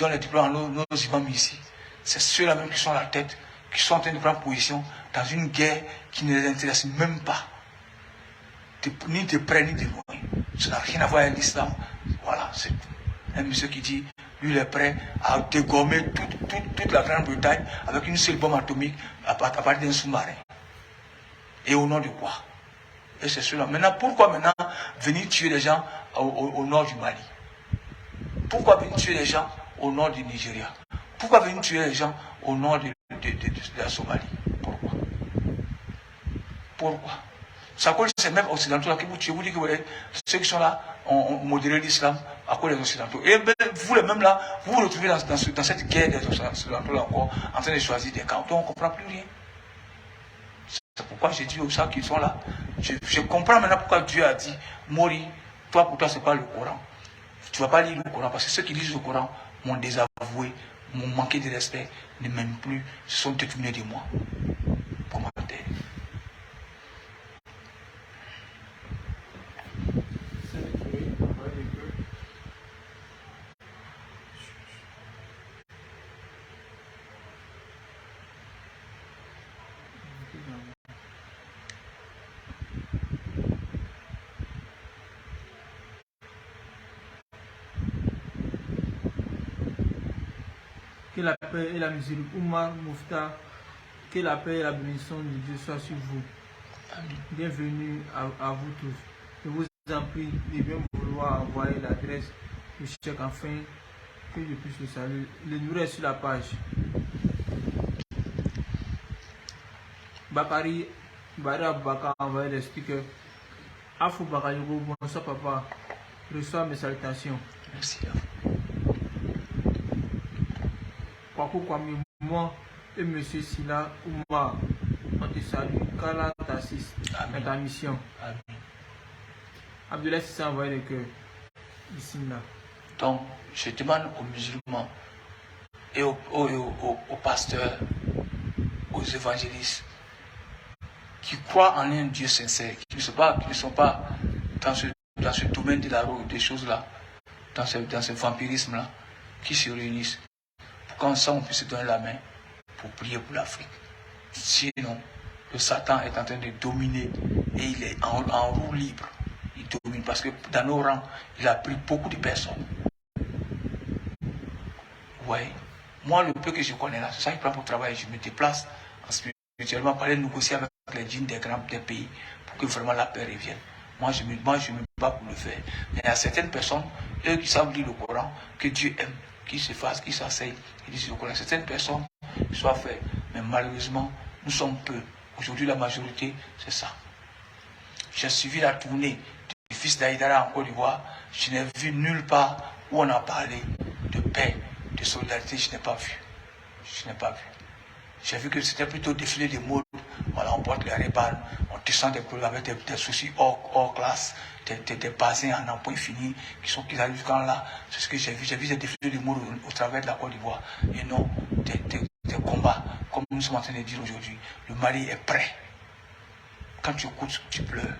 à nos imams ici. C'est ceux-là même qui sont à la tête, qui sont en train de prendre position dans une guerre qui ne les intéresse même pas. Ni de près ni de loin. Ça n'a rien à voir avec l'islam. Voilà, c'est un monsieur qui dit, lui il est prêt à dégommer toute la Grande-Bretagne avec une seule bombe atomique à partir d'un sous-marin. Et au nom de quoi? Et c'est cela. Maintenant, pourquoi maintenant venir tuer les gens au nord du Mali? Pourquoi venir tuer les gens au nord du Nigeria? Pourquoi venir tuer les gens au nord de la Somalie? Pourquoi? C'est à cause de ces mêmes occidentaux là que vous tuez. Vous dites que ceux qui sont là ont modéré l'islam à cause des occidentaux. Et vous les mêmes là, vous vous retrouvez dans cette guerre des occidentaux là encore, en train de choisir des camps. Donc on ne comprend plus rien. C'est pourquoi j'ai dit aux gens qui sont là, je comprends maintenant pourquoi Dieu a dit, Mori, toi pour toi c'est pas le Coran. Tu ne vas pas lire le Coran parce que ceux qui lisent le Coran m'ont désavoué, m'ont manqué de respect, ne m'aiment plus, se sont détournés de moi. Commentaire. Que la paix et la miséricorde, Oumar Moufta, que la paix et la bénédiction de Dieu soient sur vous. Amen. Bienvenue à vous tous. Je vous en prie de bien vouloir envoyer l'adresse du chèque afin que je puisse le saluer. Le numéro est sur la page. Bakari Abubakar a envoyé des stickers. Afou Bakayogo, bonsoir papa. Reçois mes salutations. Merci. Moi et monsieur Sila Oumar, on te salue. Kala Tassis, dans ta mission. Amen. Abdoulaye s'est envoyé le cœur. Bismillah. Donc, je demande aux musulmans et aux pasteurs, aux évangélistes, qui croient en un Dieu sincère, qui ne sont pas dans ce domaine de la roue, des choses-là, dans ce vampirisme-là, qui se réunissent. Qu'ensemble on puisse se donner la main pour prier pour l'Afrique. Sinon, le Satan est en train de dominer et il est en roue libre. Il domine parce que dans nos rangs, il a pris beaucoup de personnes. Ouais. Moi, le peu que je connais là, c'est ça qui prend pour travailler. Je me déplace spirituellement pour aller négocier avec les djinns des pays pour que vraiment la paix revienne. Moi, je me bats pour le faire. Mais il y a certaines personnes, eux qui savent lire le Coran, que Dieu aime, qui se fassent, qui s'asseyent, qui disent le Coran. Certaines personnes, soit fait. Mais malheureusement, nous sommes peu. Aujourd'hui, la majorité, c'est ça. J'ai suivi la tournée du fils d'Aïdara en Côte d'Ivoire. Je n'ai vu nulle part où on a parlé de paix, de solidarité. Je n'ai pas vu. Je n'ai pas vu. J'ai vu que c'était plutôt défilé des modes. Voilà, on porte les rébanes, on descend des problèmes avec des soucis hors classe, des basins en emploi infini qui arrivent jusqu'en là. C'est ce que j'ai vu. J'ai vu des défilés des modes au travers de la Côte d'Ivoire. Et non, des combats, comme nous sommes en train de dire aujourd'hui. Le mari est prêt. Quand tu écoutes, tu pleures.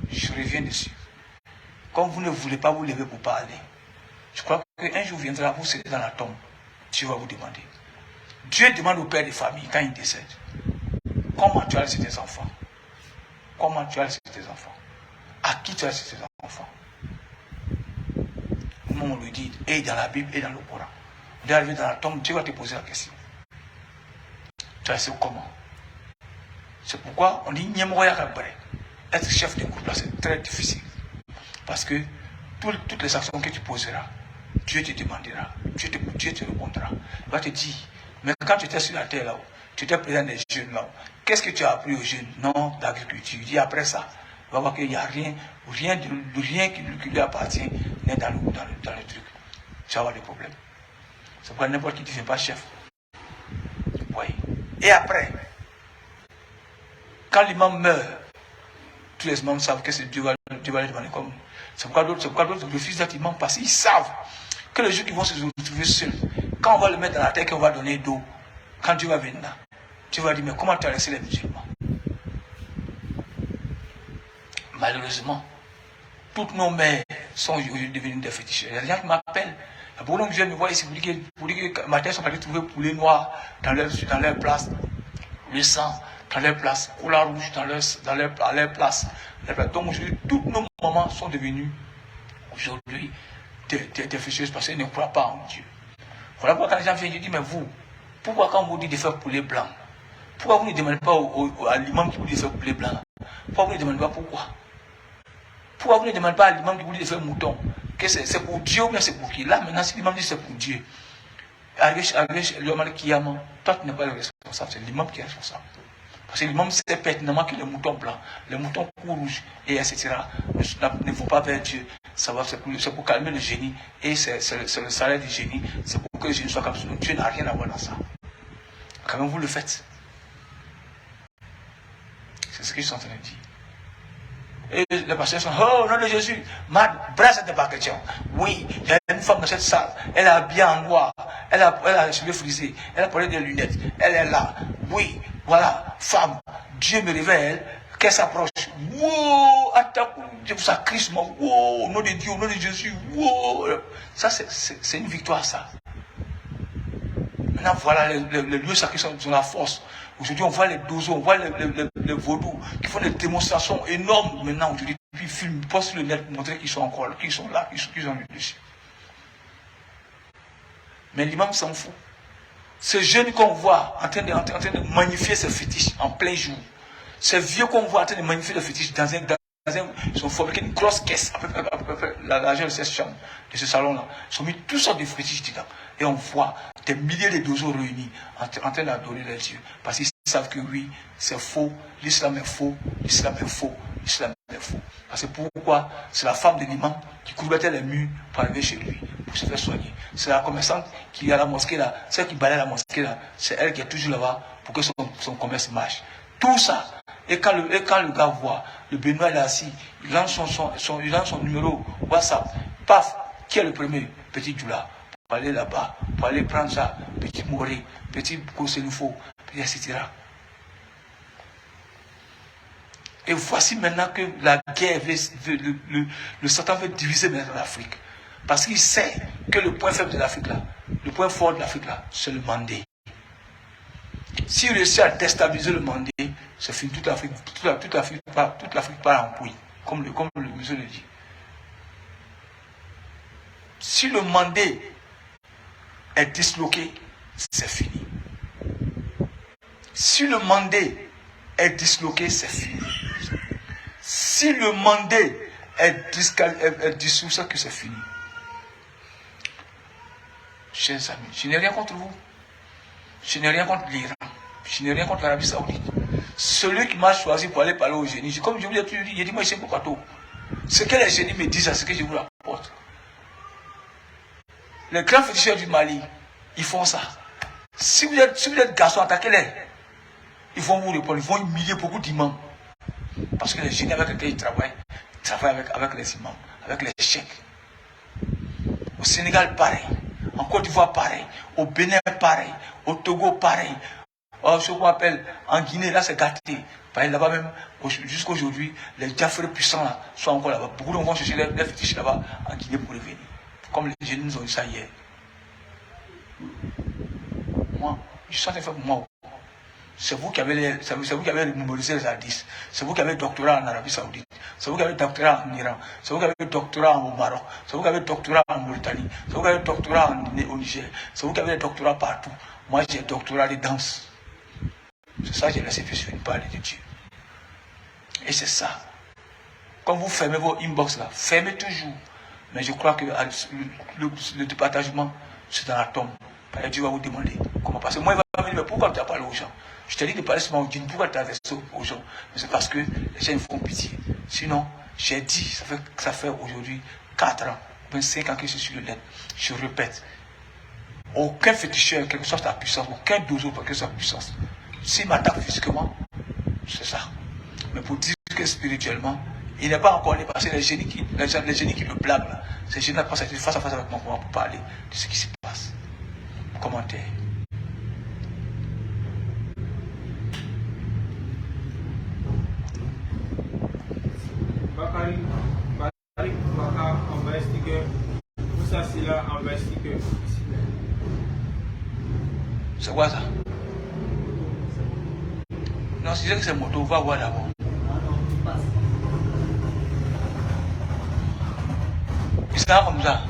Je reviens dessus. Comme vous ne voulez pas vous lever pour parler, je crois qu'un jour viendra, vous serez dans la tombe. Dieu va vous demander. Dieu demande au père de famille, quand il décède, comment tu as laissé tes enfants? Comment tu as laissé tes enfants? À qui tu as laissé tes enfants? Nous, on le dit, et dans la Bible et dans le Coran. On est arrivé dans la tombe, Dieu va te poser la question. Tu as laissé comment? C'est pourquoi on dit être chef de groupe, c'est très difficile. Parce que toutes les actions que tu poseras, Dieu te demandera, Dieu te répondra. Il va te dire, mais quand tu étais sur la terre là-haut, tu étais présent des jeunes là-haut, qu'est-ce que tu as appris aux jeunes? Non, d'agriculture. Il dit après ça, il va voir qu'il n'y a rien qui lui appartient n'est dans le truc. Tu vas avoir des problèmes. C'est pourquoi n'importe qui ne devient pas chef. Oui. Et après, quand l'imam meurt, tous les imams savent que c'est Dieu va les demander comme. C'est pourquoi d'autres refusent d'être imam parce qu'ils savent que les gens qui vont se retrouver seuls, quand on va le mettre dans la terre, qu'on va donner d'eau, quand Dieu va venir là, Dieu va dire, mais comment tu as laissé les musulmans? Malheureusement, toutes nos mères sont aujourd'hui devenues des féticheurs. Il y a des gens qui m'appellent. Il y a beaucoup de jeunes me voient ici pour dire que matin, ils sont allés trouver poulet noir dans leur place, le sang dans leur place, cola rouge dans leur place. Donc aujourd'hui, toutes nos mamans sont devenues aujourd'hui des féticheuses parce qu'elles ne croient pas en Dieu. Voilà pourquoi quand les gens viennent, je dis, mais vous, pourquoi quand on vous dit de faire poulet blanc, pourquoi vous ne demandez pas à l'imam qui vous dit de faire poulet blanc? Pourquoi vous ne demandez pas pourquoi? Pourquoi vous ne demandez pas à l'imam qui vous dit de faire mouton? Que c'est pour Dieu ou bien c'est pour qui? Là maintenant, si l'imam dit c'est pour Dieu, l'homme qui a toi tu n'es pas le responsable, c'est l'imam qui est responsable. Parce que l'imam sait pertinemment que les moutons blancs, les moutons rouges, et etc. ne vont pas vers Dieu. C'est pour calmer le génie. Et c'est le salaire du génie. C'est pour que le génie soit comme ça. Dieu n'a rien à voir dans ça. Quand même, vous le faites. C'est ce qu'ils sont en train de dire. Et les pasteurs sont, oh, nom de Jésus, ma brasse n'est pas chrétien. Oui, il y a une femme dans cette salle, elle est habillée en noir, elle a les cheveux frisés, elle a porté des lunettes, elle est là. Oui, voilà, femme, Dieu me révèle qu'elle s'approche. Wow, ça crie sur moi, wow, au nom de Dieu, au nom de Jésus, wow. Ça, c'est une victoire, ça. Maintenant, voilà, les lieux sacrés sont la force. Aujourd'hui, on voit les dozos, on voit les vaudous qui font des démonstrations énormes maintenant aujourd'hui. Puis ils filment, ils postent sur le net pour montrer qu'ils sont encore là, qu'ils sont là, qu'ils ont le dessus. Mais l'imam s'en fout. Ces jeunes qu'on voit en train de magnifier ces fétiches en plein jour, ces vieux qu'on voit en train de magnifier les fétiches ils ont fabriqué une grosse caisse, à peu près l'argent de cette chambre, de ce salon-là. Ils ont mis toutes sortes de fétiches dedans. Et on voit des milliers de dozos réunis en train d'adorer les dieux. Parce qu'ils savent que oui, c'est faux, l'islam est faux, l'islam est faux, l'islam est faux. Parce que pourquoi? C'est la femme de l'imam qui courbait les murs pour arriver chez lui, pour se faire soigner. C'est la commerçante qui est à la mosquée là, celle qui balaye la mosquée là, c'est elle qui est toujours là-bas pour que son commerce marche. Tout ça. Et quand le gars voit, le Benoît est assis, il lance son numéro WhatsApp, paf, qui est le premier? Petit Djoula. Pour aller là-bas, pour aller prendre ça, petit Moré, petit Koselufo, etc. Et voici maintenant que la guerre, le Satan veut diviser maintenant l'Afrique. Parce qu'il sait que le point faible de l'Afrique là, le point fort de l'Afrique là, c'est le Mandé. S'il réussit à déstabiliser le Mandé, c'est fini, toute l'Afrique part en couille, comme le monsieur le dit. Si le Mandé est disloqué, c'est fini. Si le Mandé est disloqué, c'est fini. Si le mandat est dissous, c'est que c'est fini. Chers amis, je n'ai rien contre vous. Je n'ai rien contre l'Iran. Je n'ai rien contre l'Arabie Saoudite. Celui qui m'a choisi pour aller parler aux génies, comme je vous l'ai toujours dit, j'ai dit, moi, je sais pourquoi tout. Ce que les génies me disent, c'est ce que je vous rapporte. Les grands féticheurs du Mali, ils font ça. Si vous êtes garçon, attaquez-les. Ils vont vous répondre, ils vont humilier beaucoup d'imams. Parce que les génies avec lesquels ils travaillent avec les imams, avec les chèques. Au Sénégal, pareil. En Côte d'Ivoire, pareil. Au Bénin, pareil. Au Togo, pareil. Ce qu'on appelle en Guinée, là, c'est gâté. Là-bas même, jusqu'à aujourd'hui, les Diafrés puissants là, sont encore là-bas. Beaucoup de gens vont chercher les fétiches là-bas en Guinée pour revenir. Comme les jeunes nous ont dit ça hier. Moi, je suis en train de faire pour moi. C'est vous qui avez mémorisé les hadiths. C'est vous qui avez doctorat en Arabie Saoudite. C'est vous qui avez doctorat en Iran. C'est vous qui avez doctorat au Maroc. C'est vous qui avez doctorat en Mauritanie. C'est vous qui avez doctorat au Niger. C'est vous qui avez doctorat partout. Moi, j'ai doctorat de danse. C'est ça que j'ai laissé faire sur une parole de Dieu. Et c'est ça. Quand vous fermez vos inbox là, fermez toujours. Mais je crois que le départagement, c'est dans la tombe. Dieu va vous demander comment. Parce que moi, il va me dire, mais pourquoi tu as parlé aux gens? Je t'ai dit de parler seulement aux djinns, pourquoi tu as adressé aux gens? Mais c'est parce que les gens me font pitié. Sinon, j'ai dit, ça fait aujourd'hui 4 ans, 25 ans que je suis sur le net. Je répète, aucun féticheur, quelle que soit sa puissance, aucun dozo, quelle que soit sa puissance, s'il m'attaque physiquement, c'est ça. Mais pour dire que spirituellement, il n'est pas encore né parce que les génies qui me blaguent là, ces génies-là passent face à face avec moi pour parler de ce qui se passe. Commentaire. Bakari Baka, envoyé sticker. Moussa Silla, envoyé sticker. C'est quoi ça? Non, si c'est que c'est moto, on va voir d'abord. Il sera comme ça.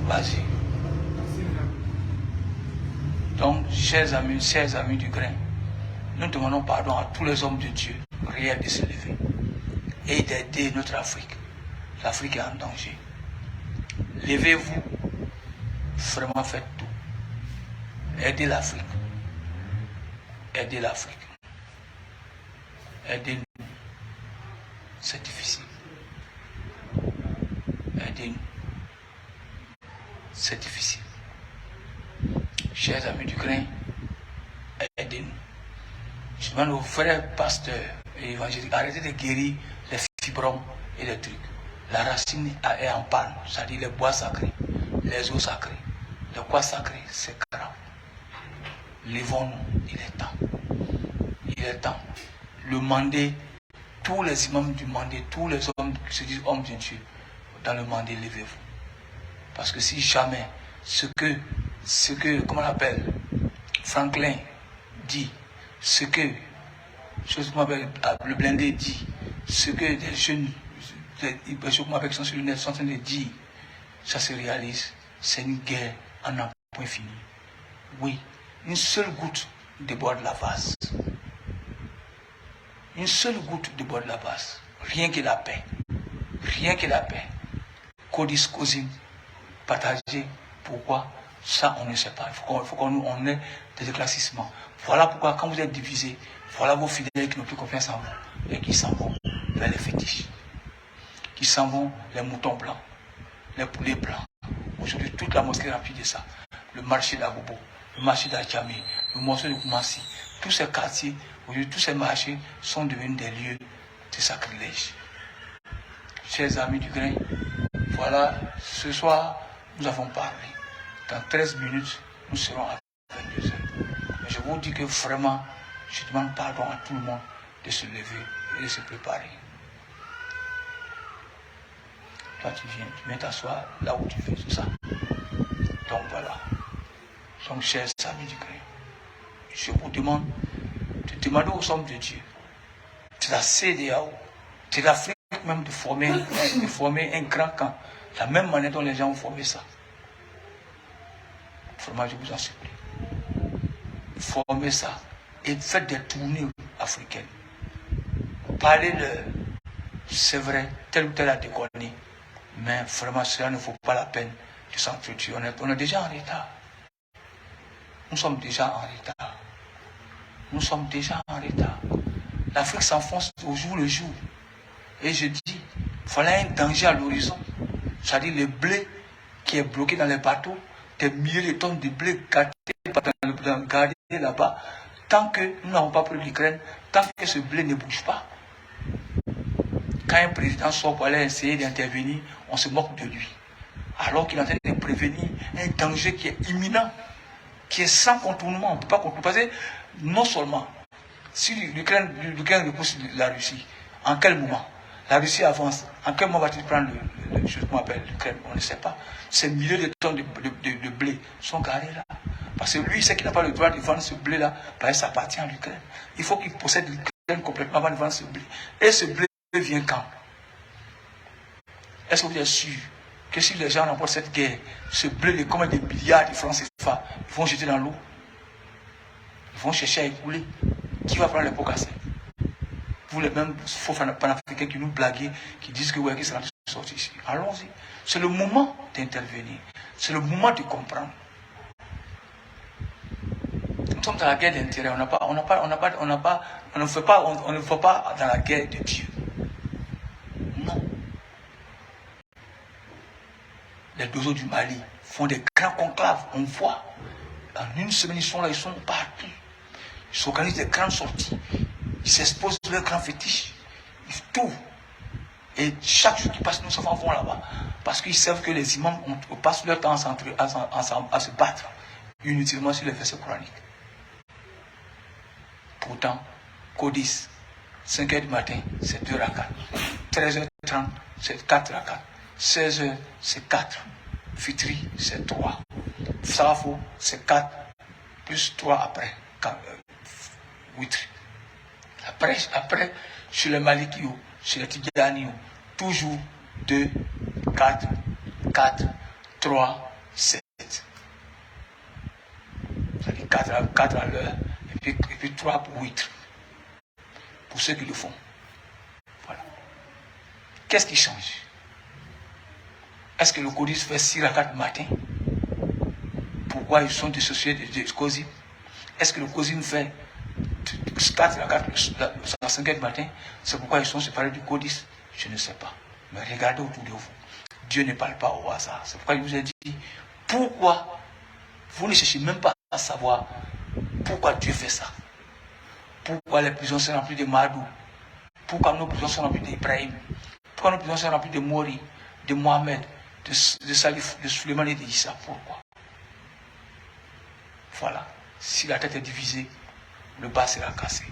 Vas-y. Donc, chers amis du grain, nous demandons pardon à tous les hommes de Dieu réels de se lever et d'aider notre Afrique. L'Afrique est en danger. Levez-vous, vraiment faites tout. Aidez l'Afrique. Aidez l'Afrique. Aidez-nous. C'est difficile. Aidez-nous. C'est difficile. Chers amis du grain, aidez-nous. Je demande aux frères pasteurs et évangéliques, arrêtez de guérir les fibromes et les trucs. La racine est en panne, c'est-à-dire les bois sacrés, les eaux sacrées. Les bois sacrés, c'est grave. Levons-nous, il est temps. Il est temps. Le mandé, tous les imams du mandé, tous les hommes qui se disent hommes de Dieu, dans le mandé, levez-vous. Parce que si jamais ce que comment on appelle, Franklin dit, ce que le blindé dit, ce que les jeunes, qui sont sur le net sont en train de dire, ça se réalise. C'est une guerre en un point fini. Oui, une seule goutte déborde la vase. Une seule goutte déborde la vase. Rien que la paix. Rien que la paix. Codis, cosine, partager. Pourquoi? Ça, on ne sait pas. Il faut qu'on ait des éclaircissements. Voilà pourquoi, quand vous êtes divisés, voilà vos fidèles qui n'ont plus confiance en vous et qui s'en vont vers les fétiches. Qui s'en vont les moutons blancs, les poulets blancs. Aujourd'hui, toute la mosquée est remplie de ça. Le marché d'Agobo, le marché d'Adjamé, le marché de Koumassi, tous ces quartiers, aujourd'hui, tous ces marchés sont devenus des lieux de sacrilège. Chers amis du grain, voilà, ce soir, nous avons parlé. Dans 13 minutes, nous serons à 22h. Mais je vous dis que vraiment, je demande pardon à tout le monde de se lever et de se préparer. Toi, tu viens t'asseoir là où tu veux, c'est ça. Donc voilà. Donc, chers amis du grain, je vous demande de demander aux hommes de Dieu, de la CEDEAO, de l'Afrique même, de former un grand camp, de la même manière dont les gens ont formé ça. Vraiment, je vous en supplie. formez ça et faites des tournées africaines. Parlez de, c'est vrai, tel ou tel a déconné, mais vraiment cela ne vaut pas la peine de s'entretuer. On est déjà en retard. Nous sommes déjà en retard. Nous sommes déjà en retard. L'Afrique s'enfonce au jour le jour. Et je dis, voilà un danger à l'horizon. C'est-à-dire le blé qui est bloqué dans les bateaux, des milliers de tonnes de blé gardées là-bas. Tant que nous n'avons pas pris l'Ukraine, tant que ce blé ne bouge pas. Quand un président sort pour aller essayer d'intervenir, on se moque de lui. Alors qu'il est en train de prévenir un danger qui est imminent, qui est sans contournement. On ne peut pas contourner. Parce que non seulement, si l'Ukraine repousse la Russie, en quel moment la Russie avance? En quel moment va-t-il prendre ce qu'on appelle l'Ukraine? On ne sait pas. Ces milliers de tonnes de blé sont garés là. Parce que lui, il sait qu'il n'a pas le droit de vendre ce blé-là, parce que ça appartient à l'Ukraine. Il faut qu'il possède l'Ukraine complètement avant de vendre ce blé. Et ce blé vient quand? Est-ce que vous êtes sûr que si les gens remportent cette guerre, ce blé de combien de milliards de francs CFA, ils vont jeter dans l'eau? Ils vont chercher à écouler. Qui va prendre les pots cassés? Vous les mêmes faux panafricains qui nous blaguent, qui disent que ouais, que ça va sortir ici. Allons-y. C'est le moment d'intervenir. C'est le moment de comprendre. Nous sommes dans la guerre d'intérêt. On ne fait pas dans la guerre de Dieu. Non. Les dozos du Mali font des grands conclaves. On voit. En une semaine, ils sont là, ils sont partout. Ils s'organisent des grandes sorties. Ils s'exposent leurs grands fétiches. Ils trouvent. Et chaque jour qui passe, nos enfants vont là-bas. Parce qu'ils savent que les imams passent leur temps à se battre inutilement sur les versets coraniques. Pourtant, Codis, 5h du matin, c'est 2 rakats. 13h30, c'est 4 rakats. 16h, c'est 4. Fitri, c'est 3. Safo, c'est 4. Plus 3 après. 8. Après, chez les Malikiyo, chez les Tidjaniyo, toujours 2, 4, 4, 3, 7. C'est-à-dire 4 à l'heure, et puis 3 pour 8. Pour ceux qui le font. Voilà. Qu'est-ce qui change? Est-ce que le Codis fait 6 à 4 matin? Pourquoi ils sont dissociés de Cozim? Est-ce que le Cozim fait 4 à 4 à 5h du matin? C'est pourquoi ils sont séparés du Codis? Je ne sais pas. Mais regardez autour de vous. Dieu ne parle pas au hasard. C'est pourquoi il vous a dit, pourquoi vous ne cherchez même pas à savoir pourquoi Dieu fait ça? Pourquoi les prisons sont remplies de Madou? Pourquoi nos prisons sont remplies d'Ibrahim? Pourquoi nos prisons sont remplies de Mori, de Mohamed, de Salif, de Suleiman et de Issa? Pourquoi? Voilà. Si la tête est divisée, le bas sera cassé.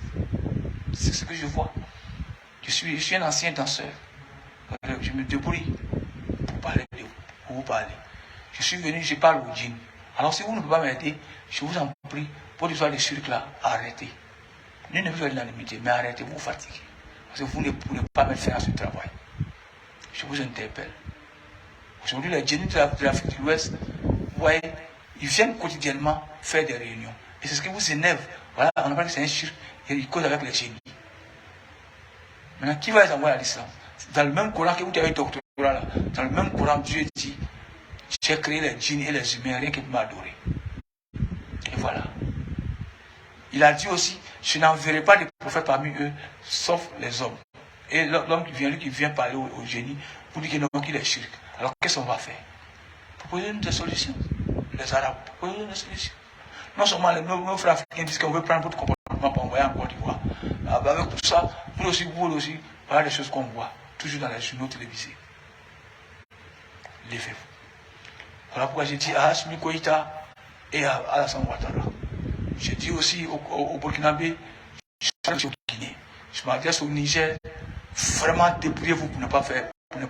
C'est ce que je vois. Je suis un ancien danseur. Je me débrouille pour vous parler. Je suis venu, je parle au djinn. Alors si vous ne pouvez pas m'aider, je vous en prie, pour l'histoire des cirques là, arrêtez. Nul ne veut faire l'unanimité, mais arrêtez, vous fatiguez. Parce que vous ne pouvez pas mettre fin à ce travail. Je vous interpelle. Aujourd'hui, les génies de l'Afrique de l'Ouest, vous voyez, ils viennent quotidiennement faire des réunions. Et c'est ce qui vous énerve. Voilà, on appelle que c'est un cirque, et ils causent avec les génies. Maintenant, qui va les envoyer à l'islam? Dans le même Coran que vous avez doctorat là, dans le même Coran, Dieu dit, j'ai créé les djinns et les humains, rien qui peut m'adorer. Et voilà. Il a dit aussi, je n'enverrai pas de prophètes parmi eux, sauf les hommes. Et l'homme qui vient parler au génie, pour dire qu'il est shirk. Alors qu'est-ce qu'on va faire? Proposez-nous des solutions. Les Arabes, proposez-nous des solutions. Non seulement nos frères africains disent qu'on veut prendre votre comportement pour envoyer en Côte d'Ivoire. Avec tout ça, vous aussi, voilà les choses qu'on voit, toujours dans les journaux télévisés. Levez-vous. Voilà pourquoi j'ai dit à Assimi Goïta et à Alassane Ouattara. J'ai dit aussi au Burkinabé, je m'adresse au Guinée, je m'adresse au Niger. Vraiment débrouillez-vous pour ne pas faire, pour ne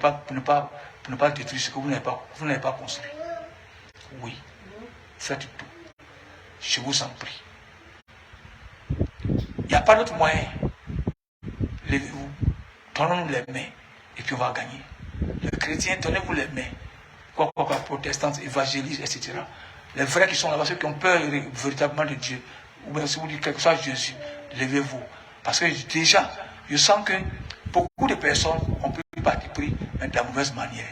pas détruire ce que vous n'avez pas construit. Oui, faites tout. Je vous en prie. Il n'y a pas d'autre moyen. Levez-vous, donnons-nous les mains, et puis on va gagner. Les chrétiens, donnez-vous les mains. Protestants, évangélistes, etc. Les vrais qui sont là-bas, ceux qui ont peur véritablement de Dieu, ou bien si vous dites quelque chose à Jésus, levez-vous. Parce que déjà, je sens que beaucoup de personnes ont pris parti pris, mais de la mauvaise manière.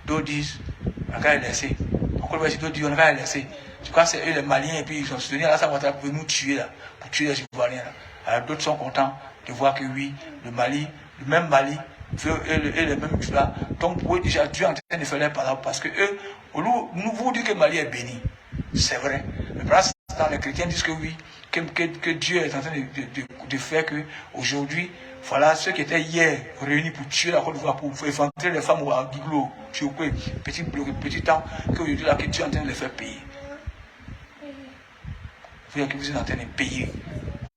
D'autres disent, on a qu'à les laisser. Encore d'autres disent, on a qu'à les laisser. Je crois que c'est eux les Maliens, et puis ils ont soutenu à la Ouattara pour nous tuer là, pour tuer les Ivoiriens là. Alors d'autres sont contents de voir que oui, le Mali, le même Mali, et les mêmes là. Donc pour eux déjà, Dieu est en train de faire leur parole parce que eux, nous vous dites que le Mali est béni. C'est vrai. Mais par l'instant, les chrétiens disent que oui, que Dieu est en train de faire que aujourd'hui, voilà ceux qui étaient hier réunis pour tuer la Côte d'Ivoire, pour éventrer les femmes à Biglo, petit temps, qu'aujourd'hui là, que Dieu est en train de les faire payer. Vous voyez que vous êtes en train de payer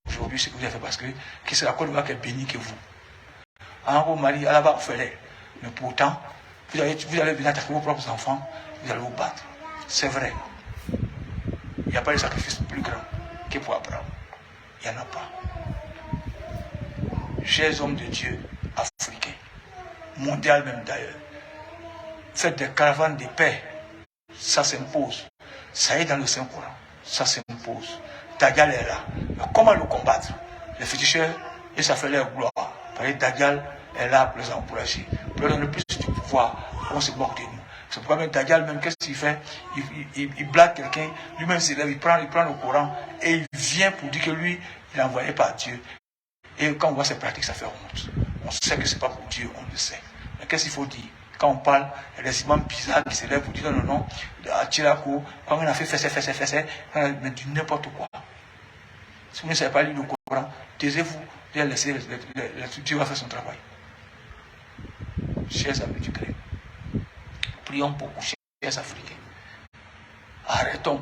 aujourd'hui ce que vous avez fait parce que c'est la Côte d'Ivoire qui est bénie que vous. En Mali, à la bas, vous faites. Mais pourtant, vous allez venir attaquer vos propres enfants, vous allez vous battre. C'est vrai. Il n'y a pas de sacrifice plus grand que pour Abraham. Il n'y en a pas. Chers hommes de Dieu, africains, mondial même d'ailleurs, faites des caravanes de paix. Ça s'impose. Ça est dans le Saint-Coran. Ça s'impose. Dajjal est là. Mais comment le combattre? Les féticheurs, et ça fait leur gloire. Parce que Dajjal est là pour les encourager. Pour leur donner plus de pouvoir. On se moque de nous. C'est pourquoi même Dajjal, même qu'est-ce qu'il fait? Il blague quelqu'un, lui-même s'élève, il prend le Coran et il vient pour dire que lui, il est envoyé par Dieu. Et quand on voit ces pratiques, ça fait honte. On sait que ce n'est pas pour Dieu, on le sait. Mais qu'est-ce qu'il faut dire? Quand on parle, il y a des imams bizarres qui s'élèvent pour dire non, non, à Tirako, quand on a fait fessé, mais du n'importe quoi. Si vous ne savez pas lire le Coran, taisez-vous, laissez Dieu va faire son travail. Chers amis du Christ, prions beaucoup, chers Africains. Arrêtons.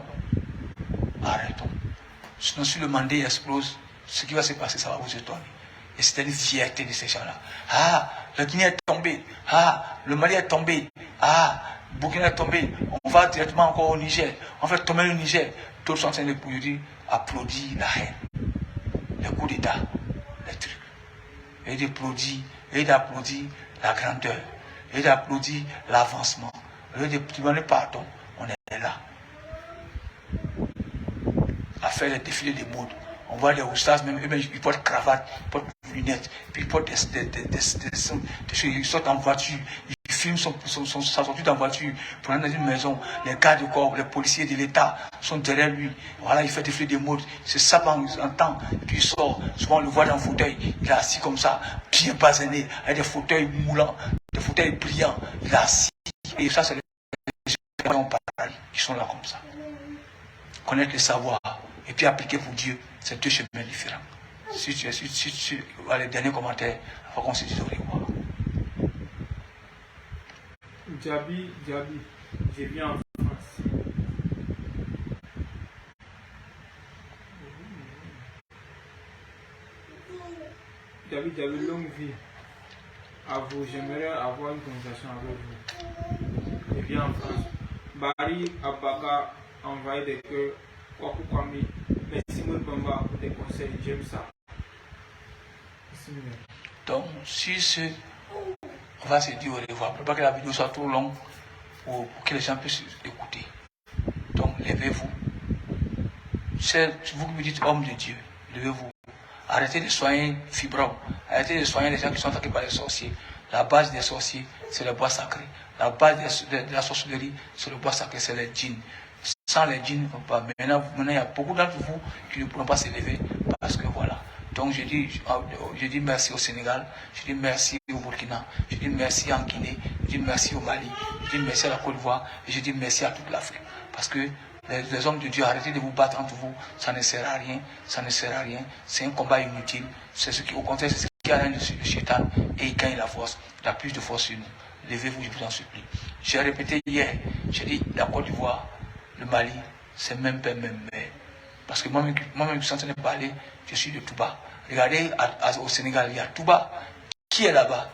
Sinon, si le mandat explose, ce qui va se passer, ça va vous étonner. Et c'était une fierté de ces gens-là. Ah, le Guinée est tombé. Ah, le Mali est tombé. Ah, Burkina est tombé. On va directement encore au Niger. On fait tomber le Niger. Tous sont en train de applaudir la haine. Les coups d'État, les trucs. Et d'applaudir la grandeur. Et d'applaudir l'avancement. Et de demander pardon. On est là. À faire les défilés de mode. On voit les oustas, même eux-mêmes, ils portent cravate, ils portent lunettes, puis ils portent des choses, ils sortent en voiture, ils filment sa sortie en voiture, pour aller dans une maison, les gardes du corps, les policiers de l'État sont derrière lui. Voilà, il fait défiler des modes, c'est ça en temps, puis il sort, souvent on le voit dans le fauteuil, il est assis comme ça, bien basané, avec des fauteuils moulants, des fauteuils brillants, il est assis, et ça c'est les gens pareils, qui sont là comme ça. Connaître le savoir, et puis appliquer pour Dieu, c'est deux chemins différents. Si tu vois les derniers commentaires, il faut qu'on se dise au revoir. Djabi, je viens en France. Djabi, longue vie. À vous, j'aimerais avoir une conversation avec vous. Je viens en France. Barry Abaka envoyé des cœurs. Kwaku Kwame. Merci mon Bamba pour tes conseils. J'aime ça. Donc, on va se dire au revoir. Pour pas que la vidéo soit trop longue, pour que les gens puissent écouter. Donc, levez-vous. C'est vous qui me dites homme de Dieu. Levez-vous. Arrêtez de soigner fibrom. Arrêtez de soigner les gens qui sont attaqués par les sorciers. La base des sorciers, c'est le bois sacré. La base de la sorcellerie, c'est le bois sacré, c'est les djinns. Sans les djinns, maintenant, il y a beaucoup d'entre vous qui ne pourront pas se lever parce que voilà. Donc je dis merci au Sénégal, je dis merci au Burkina, je dis merci en Guinée, je dis merci au Mali, je dis merci à la Côte d'Ivoire et je dis merci à toute l'Afrique. Parce que les hommes de Dieu, arrêtez de vous battre entre vous, ça ne sert à rien, c'est un combat inutile, c'est ce qui, au contraire, c'est ce qui arrête le chétan et il gagne la force, il a plus de force sur nous. Levez-vous, je vous en supplie. J'ai répété hier, j'ai dit la Côte d'Ivoire, le Mali, c'est même père, même mère. Parce que moi-même, je suis en train de parler, je suis de Touba. Regardez au Sénégal, il y a Touba. Qui est là-bas?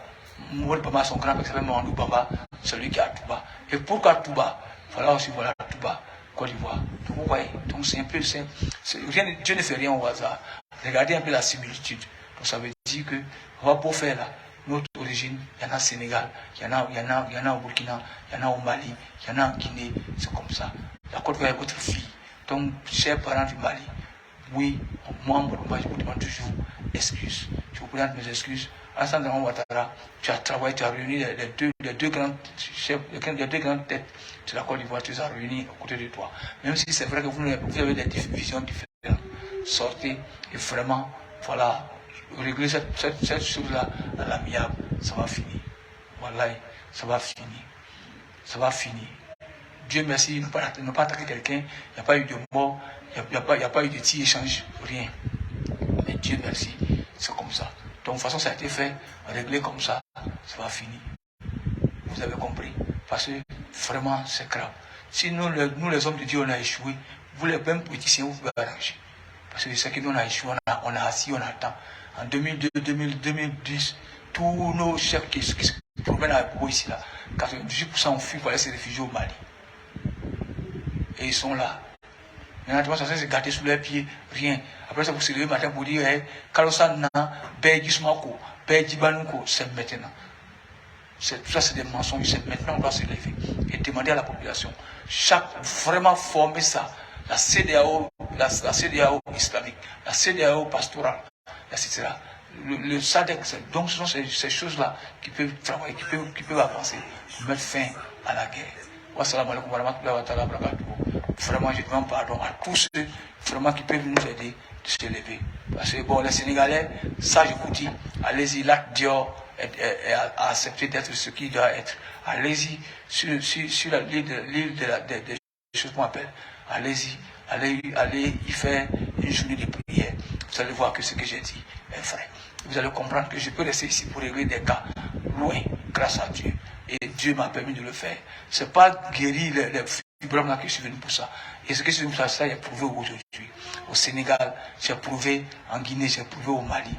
Mouad Bamba, son grand-père qui s'appelle Mouandou Bamba, celui qui est à Touba. Et pourquoi Touba? Voilà aussi, voilà Touba, Côte d'Ivoire. Donc vous voyez, donc c'est un peu simple. Dieu ne fait rien au hasard. Regardez un peu la similitude. Donc ça veut dire que, on va pour faire là, notre origine, il y en a au Sénégal, il y en a au Burkina, il y en a au Mali, il y en a en Guinée, c'est comme ça. La Côte d'Ivoire est votre fille. Donc, chers parents du Mali, oui, moi, je vous demande toujours excuses. Je vous présente mes excuses. Alassane Dramane Ouattara, tu as travaillé, tu as réuni les deux grandes chefs, les deux grandes têtes de la Côte d'Ivoire, tu les as réunis à côté de toi. Même si c'est vrai que vous avez des visions différentes, sortez et vraiment, voilà, régler cette chose-là à l'amiable, ça va finir. Voilà, ça va finir. Ça va finir. Dieu merci, nous n'avons pas attaqué quelqu'un, il n'y a pas eu de mort, il n'y a pas eu de petit échange, rien. Mais Dieu merci, c'est comme ça. Donc, de toute façon, ça a été fait, réglé comme ça, ça va finir. Vous avez compris? Parce que vraiment, c'est grave. Si nous, les hommes de Dieu, on a échoué, vous, les mêmes politiciens, vous pouvez arranger. Parce que c'est que nous, on a échoué, on a assis, on attend. En 2002, 2010, tous nos chefs qui se promènent à Bobo ici, là, 98% ont fui pour aller se réfugier au Mali. Et ils sont là. Maintenant, tu vas se garder sous leurs pieds, rien. Après ça, vous se levez le matin pour dire, Kalosana, Bégismako, Bégibanouko, c'est maintenant. Tout ça, c'est des mensonges. C'est maintenant on doit se lever et demander à la population. Vraiment former ça. La CEDEAO islamique, la CEDEAO pastorale, etc. Le SADC, donc ce sont ces choses-là qui peuvent travailler, qui peuvent avancer, pour mettre fin à la guerre. Wassalamu alaikum warahmatullahi wabarakatuh. Vraiment, je demande pardon à tous ceux vraiment qui peuvent nous aider de se lever. Parce que bon, les Sénégalais, ça je vous dis, allez-y, l'acte Dior a accepté d'être ce qu'il doit être. Allez-y sur l'île des choses qu'on appelle. Allez-y, allez y faire une journée de prière. Vous allez voir que ce que j'ai dit est vrai. Vous allez comprendre que je peux rester ici pour régler des cas loin, grâce à Dieu. Et Dieu m'a permis de le faire. Ce n'est pas guérir les fibromes là que je suis venu pour ça. Et ce que je suis venu pour ça, j'ai prouvé aujourd'hui. Au Sénégal, j'ai prouvé en Guinée, j'ai prouvé au Mali.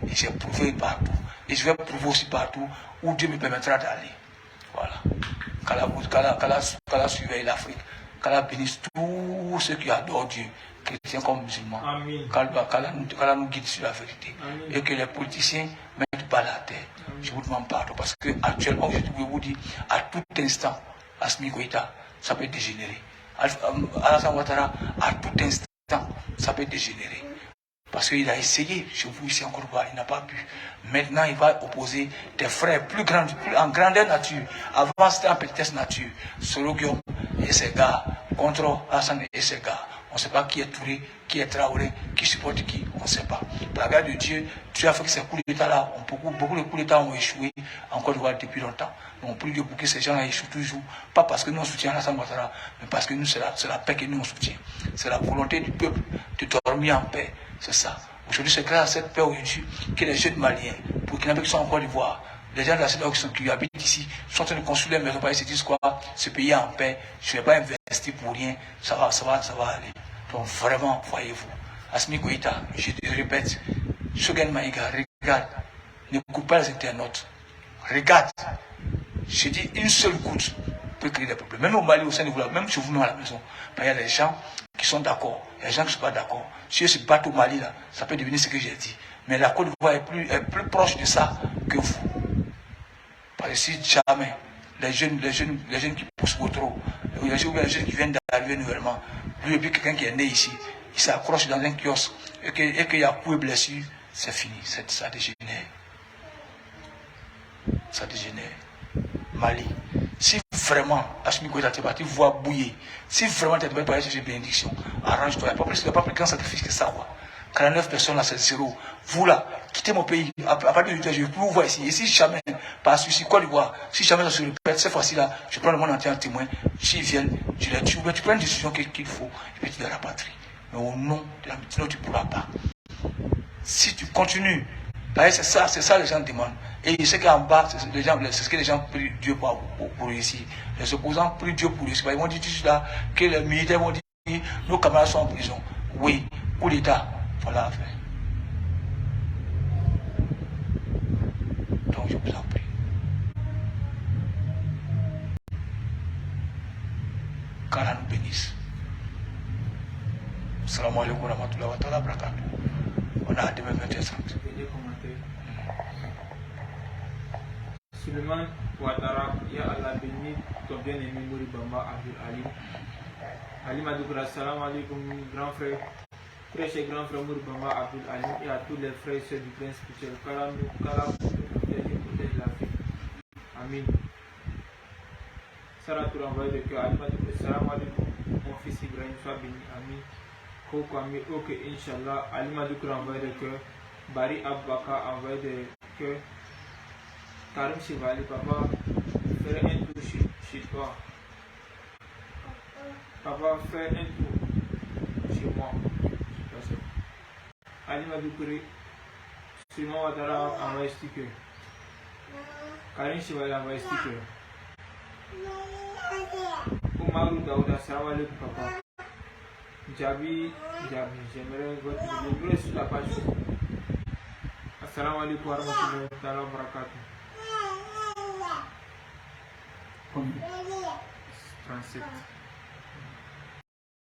Et j'ai prouvé partout. Et je vais prouver aussi partout où Dieu me permettra d'aller. Voilà. Qu'Allah surveille l'Afrique. Qu'Allah bénisse tous ceux qui adorent Dieu, chrétiens comme musulmans. Qu'Allah nous guide sur la vérité. Amen. Et que les politiciens ne mettent pas la terre. Amen. Je vous demande pardon. Parce que actuellement, je vous dis, à tout instant, Assimi Goïta, ça peut dégénérer. Alassane Ouattara, à tout instant, ça peut dégénérer. Parce qu'il a essayé, je vous ici encore pas, il n'a pas pu. Maintenant, il va opposer des frères plus grands, en grandeur nature. Avant, c'était en petitesse nature. Sorogium et ses gars, contre Hassan et ses gars. On ne sait pas qui est Touré, qui est Traoré, qui supporte qui, on ne sait pas. Par la grâce de Dieu, Dieu a fait que ces coups d'État-là, beaucoup de coups d'État ont échoué en Côte d'Ivoire depuis longtemps. Donc, on prie Dieu pour que ces gens-là échouent toujours. Pas parce que nous on soutient Alassane Ouattara, mais parce que nous, c'est la paix que nous on soutient. C'est la volonté du peuple de dormir en paix. C'est ça. Aujourd'hui, c'est grâce à cette paix aujourd'hui que les jeunes Maliens, Burkinabés qui sont en Côte d'Ivoire, les gens de la CEDEAO qui habitent ici, sont en train de construire leur maison. Ils se disent quoi? Ce pays est en paix, je ne vais pas investir pour rien, ça va aller. Donc vraiment, voyez-vous. Assimi Goïta, je te répète, Shogun Maïga, regarde, ne coupe pas les internautes. Regarde, je dis une seule goutte peut créer des problèmes. Même au Mali, au sein de vous, même chez vous, à la maison, il y a des gens qui sont d'accord, il y a des gens qui ne sont pas d'accord. Si eux se battent au Mali, là, ça peut devenir ce que j'ai dit. Mais la Côte d'Ivoire est plus proche de ça que vous. Parce que si jamais les jeunes qui poussent au trop, les jeunes qui viennent d'arriver nouvellement, lui et puis quelqu'un qui est né ici, il s'accroche dans un kiosque et qu'il y a coup et blessure, c'est fini, ça dégénère. Ça dégénère. Mali. Si vraiment, Assimi Goïta t'es parti voir bouillir, si vraiment tu es parti chercher bénédiction, arrange-toi. Il n'y a pas plus grand sacrifice que ça, quoi. 49 personnes là, c'est zéro. Vous là, quittez mon pays. À partir de 8 heures, je ne vais plus vous voir ici. Et si jamais, par souci, quoi lui voir, si jamais ça se répète, cette fois-ci là, je prends le monde entier en témoin. S'ils viennent, je les tue. Tu prends une décision qu'il faut, et puis tu les rapatries. Mais au nom de la sinon tu ne pourras pas. Si tu continues, c'est ça les gens demandent. Et je sais qu'en bas, c'est ce que les gens prient Dieu pour réussir. Les opposants prient Dieu pour réussir. Ils vont dire là que les militaires vont dire nos camarades sont en prison. Oui, coup d'État, voilà. Donc je vous en prie. Qu'Allah nous bénisse. Salam alaikum wa rahmatullahi wa barakatuh. On a demain 20h30. Suleiman Ouattara, ya Allah béni ton bien-aimé Mori Bamba Abdul Ali. Ali Madoukra, salam alaikum, grand frère. Très cher grand frère Mouribamba Abdul Ali et à tous les frères et sœurs du plein spirituel. Qu'Allah nous protège l'Afrique. Amin. Sarah Tour envoyé de cœur. Ali Madoukra, salam alaikum. Mon fils Ibrahim, sois béni. Amin. Koko Ami, ok, Inch'Allah. Ali Madoukra envoyé de cœur. Bari Abbaka envoyé de cœur. Karim Chevalier, papa, fais un tour chez toi. Papa, fais un tour chez moi. Ali Madoukri, Simon Ouattara envoyé sticker. Karim Chevalier envoyé sticker. Oumarou Daouda, salam alaikum papa. Jabi, j'aimerais votre vidéo sur la page. Assalamu alaikum wa rahmatullahi wa barakatuh. 37.